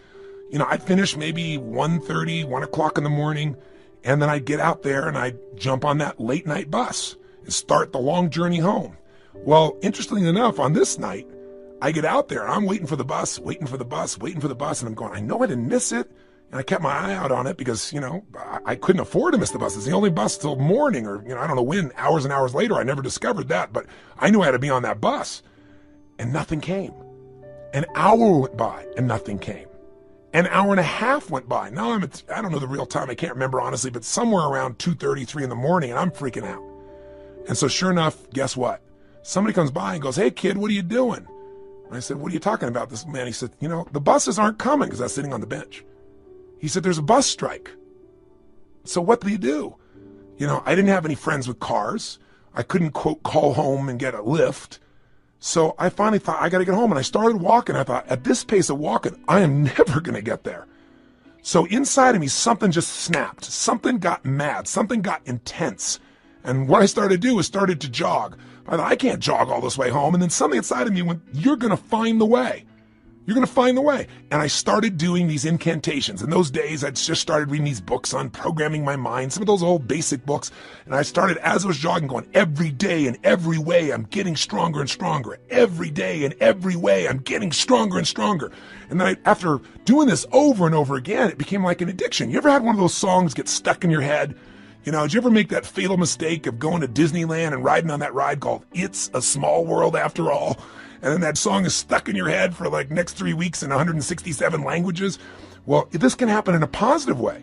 I'd finish maybe 1:30, 1 o'clock in the morning, and then I'd get out there and I'd jump on that late night bus and start the long journey home. Well, interestingly enough, on this night, I get out there and I'm waiting for the bus, and I'm going, I know I didn't miss it. And I kept my eye out on it because, I couldn't afford to miss the bus. It's the only bus till morning, or, I don't know when, hours and hours later. I never discovered that, but I knew I had to be on that bus. And nothing came. An hour went by and nothing came. An hour and a half went by. Now I don't know the real time. I can't remember honestly, but somewhere around 2:30, 3 in the morning, and I'm freaking out. And so sure enough, guess what? Somebody comes by and goes, "Hey kid, what are you doing?" And I said, "What are you talking about?" This man, he said, "The buses aren't coming," because I was sitting on the bench. He said, "There's a bus strike." So what do you do? I didn't have any friends with cars. I couldn't, quote, call home and get a lift. So I finally thought, I got to get home. And I started walking. I thought, at this pace of walking, I am never going to get there. So inside of me, something just snapped. Something got mad. Something got intense. And what I started to do is started to jog. I thought, I can't jog all this way home. And then something inside of me went, you're going to find the way. You're going to find the way. And I started doing these incantations. In those days, I'd just started reading these books on programming my mind, some of those old basic books. And I started, as I was jogging, going, every day in every way, I'm getting stronger and stronger. Every day in every way, I'm getting stronger and stronger. And then after doing this over and over again, it became like an addiction. You ever had one of those songs get stuck in your head? Did you ever make that fatal mistake of going to Disneyland and riding on that ride called It's a Small World After All? And then that song is stuck in your head for like next 3 weeks in 167 languages. Well, this can happen in a positive way.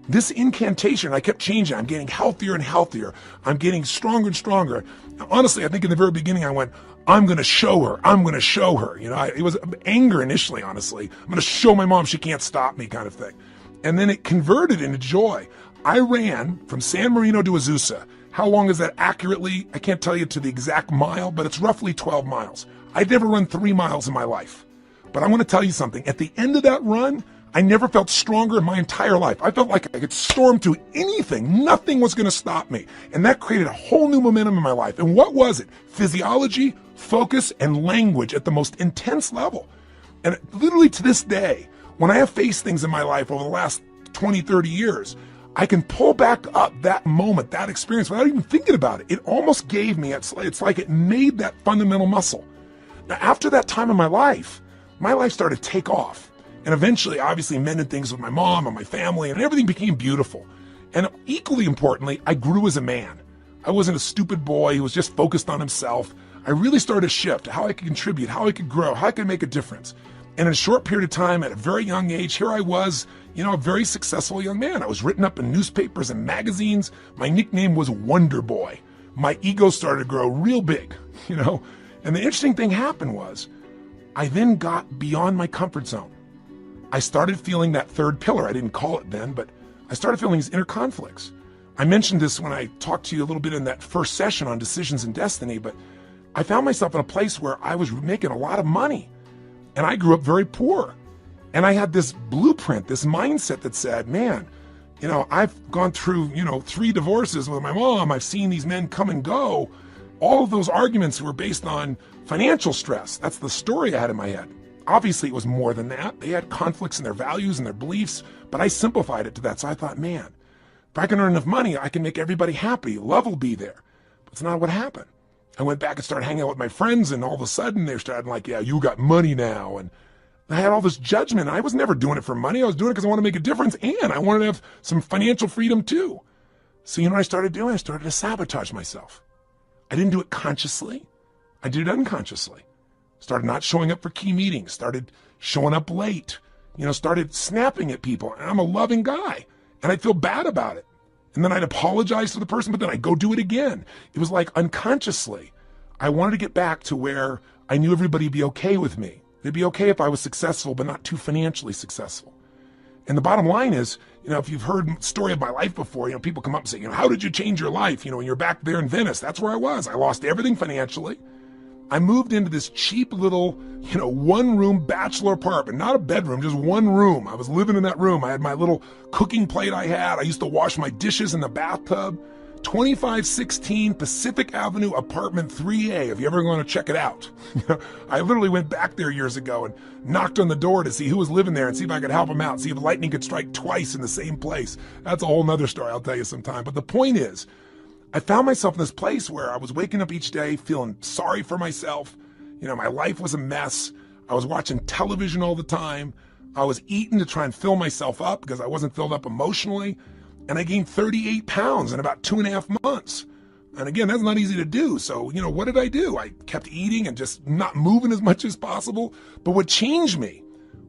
This incantation, I kept changing. I'm getting healthier and healthier. I'm getting stronger and stronger. Honestly, I think in the very beginning I went, I'm going to show her. I'm going to show her. It was anger initially, honestly. I'm going to show my mom she can't stop me kind of thing. And then it converted into joy. I ran from San Marino to Azusa. How long is that accurately? I can't tell you to the exact mile, but it's roughly 12 miles. I'd never run 3 miles in my life. But I want to tell you something. At the end of that run, I never felt stronger in my entire life. I felt like I could storm through anything. Nothing was going to stop me. And that created a whole new momentum in my life. And what was it? Physiology, focus, and language at the most intense level. And literally to this day, when I have faced things in my life over the last 20, 30 years, I can pull back up that moment, that experience without even thinking about it. It almost gave me, it's like it made that fundamental muscle. Now, after that time in my life started to take off. And eventually, obviously, mended things with my mom and my family, and everything became beautiful. And equally importantly, I grew as a man. I wasn't a stupid boy who was just focused on himself. I really started to shift how I could contribute, how I could grow, how I could make a difference. And in a short period of time, at a very young age, here I was, a very successful young man. I was written up in newspapers and magazines. My nickname was Wonder Boy. My ego started to grow real big, And the interesting thing happened was, I then got beyond my comfort zone. I started feeling that third pillar. I didn't call it then, but I started feeling these inner conflicts. I mentioned this when I talked to you a little bit in that first session on decisions and destiny, but I found myself in a place where I was making a lot of money. And I grew up very poor. And I had this blueprint, this mindset that said, man, I've gone through, 3 divorces with my mom. I've seen these men come and go. All of those arguments were based on financial stress. That's the story I had in my head. Obviously, it was more than that. They had conflicts in their values and their beliefs, but I simplified it to that. So I thought, man, if I can earn enough money, I can make everybody happy. Love will be there. But it's not what happened. I went back and started hanging out with my friends, and all of a sudden, they started like, yeah, you got money now. And I had all this judgment. I was never doing it for money. I was doing it because I wanted to make a difference, and I wanted to have some financial freedom too. So you know what I started doing? I started to sabotage myself. I didn't do it consciously. I did it unconsciously. Started not showing up for key meetings. Started showing up late. Started snapping at people. And I'm a loving guy, and I'd feel bad about it. And then I'd apologize to the person, but then I'd go do it again. It was like unconsciously. I wanted to get back to where I knew everybody would be okay with me. It'd be okay if I was successful, but not too financially successful. And the bottom line is, if you've heard the story of my life before, people come up and say, how did you change your life? When you're back there in Venice, that's where I was. I lost everything financially. I moved into this cheap little, one-room bachelor apartment, not a bedroom, just one room. I was living in that room. I had my little cooking plate I had. I used to wash my dishes in the bathtub. 2516 Pacific Avenue, apartment 3A, if you ever want to check it out. I literally went back there years ago and knocked on the door to see who was living there and see if I could help them out, see if lightning could strike twice in the same place. That's a whole nother story I'll tell you sometime. But the point is, I found myself in this place where I was waking up each day feeling sorry for myself. My life was a mess. I was watching television all the time. I was eating to try and fill myself up because I wasn't filled up emotionally. And I gained 38 pounds in about 2.5 months. And again, that's not easy to do. So, what did I do? I kept eating and just not moving as much as possible. But what changed me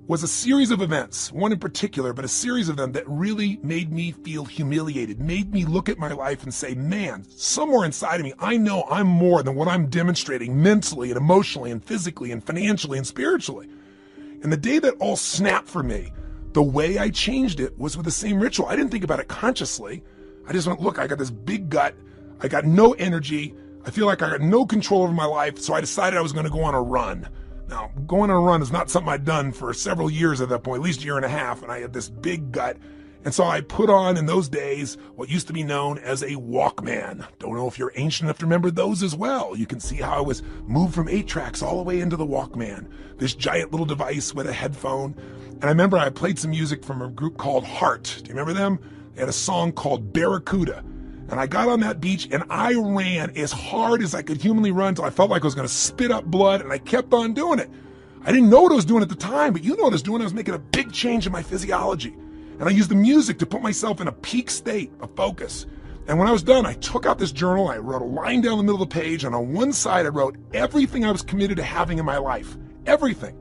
was a series of events, one in particular, but a series of them that really made me feel humiliated, made me look at my life and say, man, somewhere inside of me, I know I'm more than what I'm demonstrating mentally and emotionally and physically and financially and spiritually. And the day that all snapped for me, the way I changed it was with the same ritual. I didn't think about it consciously. I just went, look, I got this big gut. I got no energy. I feel like I got no control over my life. So I decided I was going to go on a run. Now, going on a run is not something I'd done for several years at that point, at least a year and a half. And I had this big gut. And so I put on in those days what used to be known as a Walkman. Don't know if you're ancient enough to remember those as well. You can see how I was moved from 8 tracks all the way into the Walkman, this giant little device with a headphone. And I remember I played some music from a group called Heart. Do you remember them? They had a song called Barracuda. And I got on that beach and I ran as hard as I could humanly run until I felt like I was going to spit up blood, and I kept on doing it. I didn't know what I was doing at the time, but you know what I was doing. I was making a big change in my physiology. And I used the music to put myself in a peak state of focus. And when I was done, I took out this journal, I wrote a line down the middle of the page, and on one side I wrote everything I was committed to having in my life. Everything.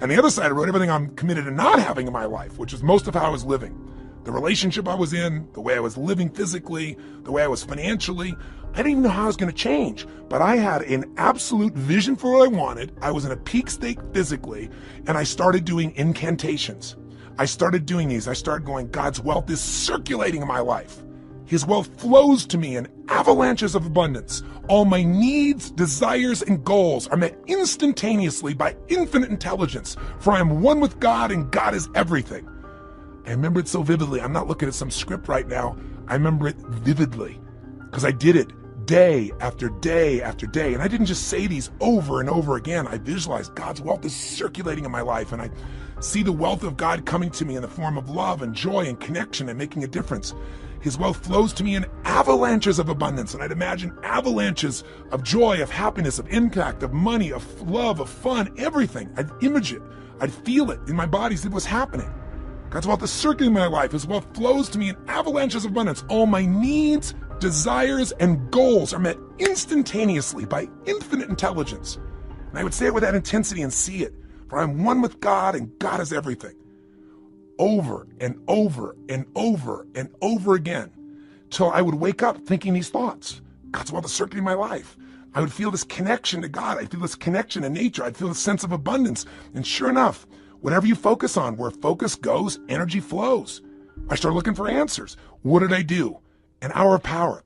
And the other side I wrote everything I'm committed to not having in my life, which is most of how I was living. The relationship I was in, the way I was living physically, the way I was financially. I didn't even know how I was going to change, but I had an absolute vision for what I wanted. I was in a peak state physically, and I started doing incantations. I started doing these. I started going, God's wealth is circulating in my life. His wealth flows to me in avalanches of abundance. All my needs, desires, and goals are met instantaneously by infinite intelligence, for I am one with God and God is everything. I remember it so vividly. I'm not looking at some script right now. I remember it vividly because I did it day after day after day. And I didn't just say these over and over again. I visualized God's wealth is circulating in my life, and I see the wealth of God coming to me in the form of love and joy and connection and making a difference. His wealth flows to me in avalanches of abundance, and I'd imagine avalanches of joy, of happiness, of impact, of money, of love, of fun, everything. I'd image it. I'd feel it in my body, see what's happening. God's wealth is circulating in my life. His wealth flows to me in avalanches of abundance. All my needs, desires, and goals are met instantaneously by infinite intelligence. And I would say it with that intensity and see it. For I'm one with God and God is everything. Over and over and over and over again, till I would wake up thinking these thoughts. God's wealth is circulating in my life. I would feel this connection to God. I'd feel this connection to nature. I'd feel this sense of abundance. And sure enough, whatever you focus on, where focus goes, energy flows. I started looking for answers. What did I do? An hour of power.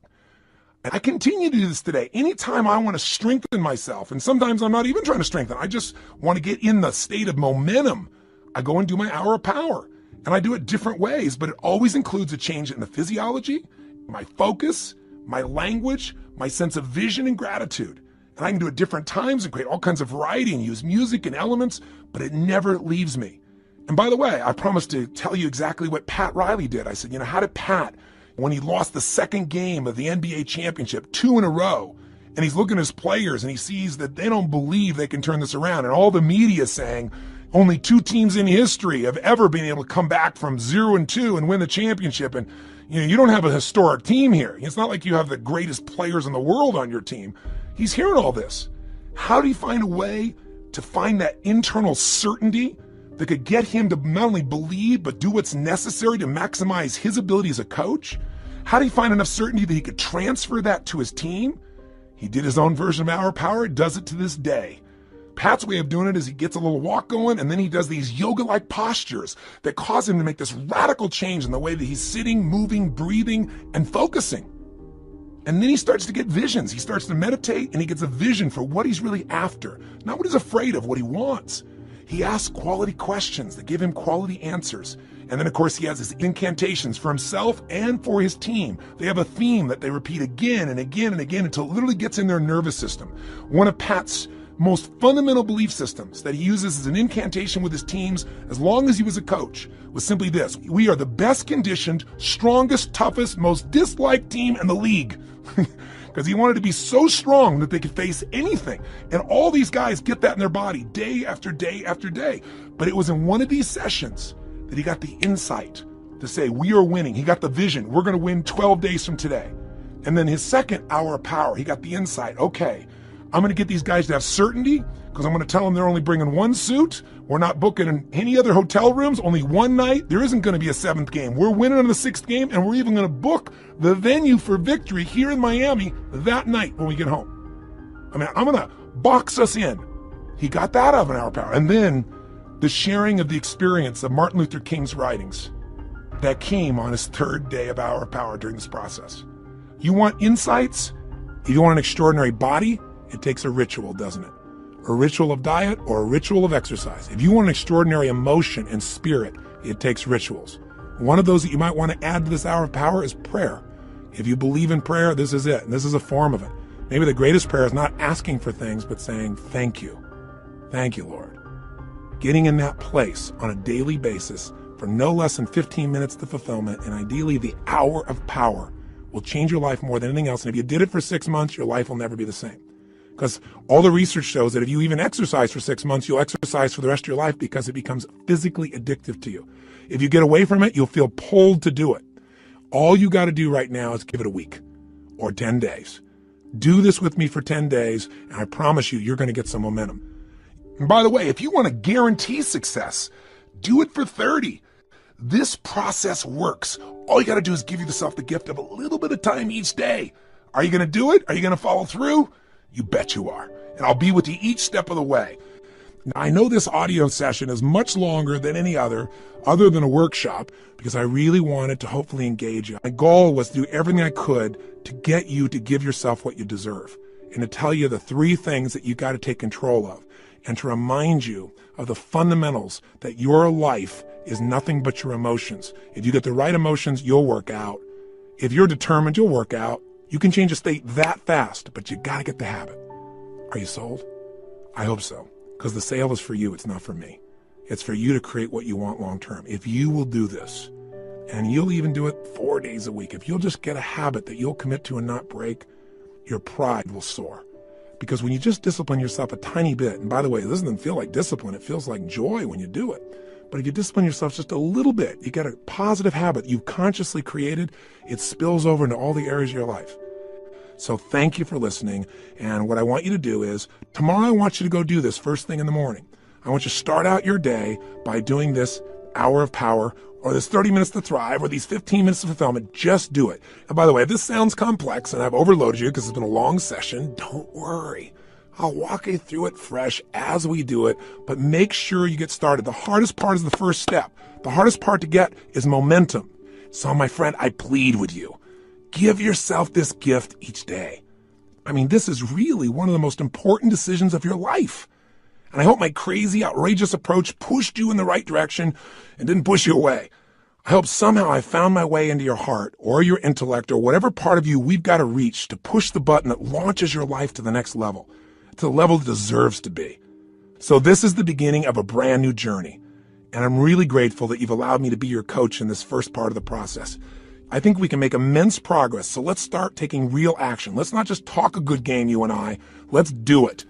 And I continue to do this today. Anytime I want to strengthen myself, and sometimes I'm not even trying to strengthen, I just want to get in the state of momentum, I go and do my hour of power. And I do it different ways, but it always includes a change in the physiology, my focus, my language, my sense of vision and gratitude. And I can do it different times and create all kinds of variety and use music and elements, but it never leaves me. And by the way, I promised to tell you exactly what Pat Riley did. I said, how did Pat, when he lost the second game of the NBA championship, 2 in a row, and he's looking at his players and he sees that they don't believe they can turn this around, and all the media is saying, Only 2 teams in history have ever been able to come back from 0-2 and win the championship. And you don't have a historic team here. It's not like you have the greatest players in the world on your team. He's hearing all this. How do you find a way to find that internal certainty that could get him to not only believe, but do what's necessary to maximize his ability as a coach? How do you find enough certainty that he could transfer that to his team? He did his own version of Hour of Power, does it to this day. Pat's way of doing it is he gets a little walk going, and then he does these yoga-like postures that cause him to make this radical change in the way that he's sitting, moving, breathing, and focusing. And then he starts to get visions. He starts to meditate, and he gets a vision for what he's really after, not what he's afraid of, what he wants. He asks quality questions that give him quality answers. And then, of course, he has his incantations for himself and for his team. They have a theme that they repeat again and again and again until it literally gets in their nervous system. One of Pat's most fundamental belief systems that he uses as an incantation with his teams as long as he was a coach was simply this: we are the best conditioned, strongest, toughest, most disliked team in the league. Because he wanted to be so strong that they could face anything. And all these guys get that in their body day after day after day. But it was in one of these sessions that he got the insight to say, we are winning. He got the vision. We're going to win 12 days from today. And then his second hour of power, he got the insight. Okay, I'm going to get these guys to have certainty because I'm going to tell them they're only bringing 1 suit. We're not booking in any other hotel rooms, only 1 night. There isn't going to be a 7th game. We're winning on the 6th game, and we're even going to book the venue for victory here in Miami that night when we get home. I mean, I'm going to box us in. He got that out of an hour of power. And then the sharing of the experience of Martin Luther King's writings that came on his 3rd day of hour of power during this process. You want insights? If you want an extraordinary body, it takes a ritual, doesn't it? A ritual of diet or a ritual of exercise. If you want an extraordinary emotion and spirit, it takes rituals. One of those that you might want to add to this hour of power is prayer. If you believe in prayer, this is it. This is a form of it. Maybe the greatest prayer is not asking for things, but saying, thank you. Thank you, Lord. Getting in that place on a daily basis for no less than 15 minutes to fulfillment, and ideally the hour of power, will change your life more than anything else. And if you did it for 6 months, your life will never be the same. Because all the research shows that if you even exercise for 6 months, you'll exercise for the rest of your life because it becomes physically addictive to you. If you get away from it, you'll feel pulled to do it. All you got to do right now is give it a week or 10 days. Do this with me for 10 days, and I promise you, you're going to get some momentum. And by the way, if you want to guarantee success, do it for 30. This process works. All you got to do is give yourself the gift of a little bit of time each day. Are you going to do it? Are you going to follow through? You bet you are. And I'll be with you each step of the way. Now, I know this audio session is much longer than any other than a workshop, because I really wanted to hopefully engage you. My goal was to do everything I could to get you to give yourself what you deserve and to tell you the 3 things that you got to take control of and to remind you of the fundamentals that your life is nothing but your emotions. If you get the right emotions, you'll work out. If you're determined, you'll work out. You can change a state that fast, but you got to get the habit. Are you sold? I hope so, because the sale is for you. It's not for me. It's for you to create what you want long term. If you will do this, and you'll even do it 4 days a week, if you'll just get a habit that you'll commit to and not break, your pride will soar. Because when you just discipline yourself a tiny bit, and by the way, this doesn't feel like discipline, it feels like joy when you do it. But if you discipline yourself just a little bit, you get a positive habit you've consciously created, it spills over into all the areas of your life. So thank you for listening. And what I want you to do is, tomorrow I want you to go do this first thing in the morning. I want you to start out your day by doing this hour of power, or this 30 minutes to thrive, or these 15 minutes of fulfillment. Just do it. And by the way, if this sounds complex and I've overloaded you because it's been a long session, don't worry. I'll walk you through it fresh as we do it, but make sure you get started. The hardest part is the first step. The hardest part to get is momentum. So my friend, I plead with you. Give yourself this gift each day. I mean, this is really one of the most important decisions of your life. And I hope my crazy, outrageous approach pushed you in the right direction and didn't push you away. I hope somehow I found my way into your heart or your intellect or whatever part of you we've got to reach to push the button that launches your life to the next level, to the level it deserves to be. So this is the beginning of a brand new journey. And I'm really grateful that you've allowed me to be your coach in this first part of the process. I think we can make immense progress. So let's start taking real action. Let's not just talk a good game, you and I. Let's do it.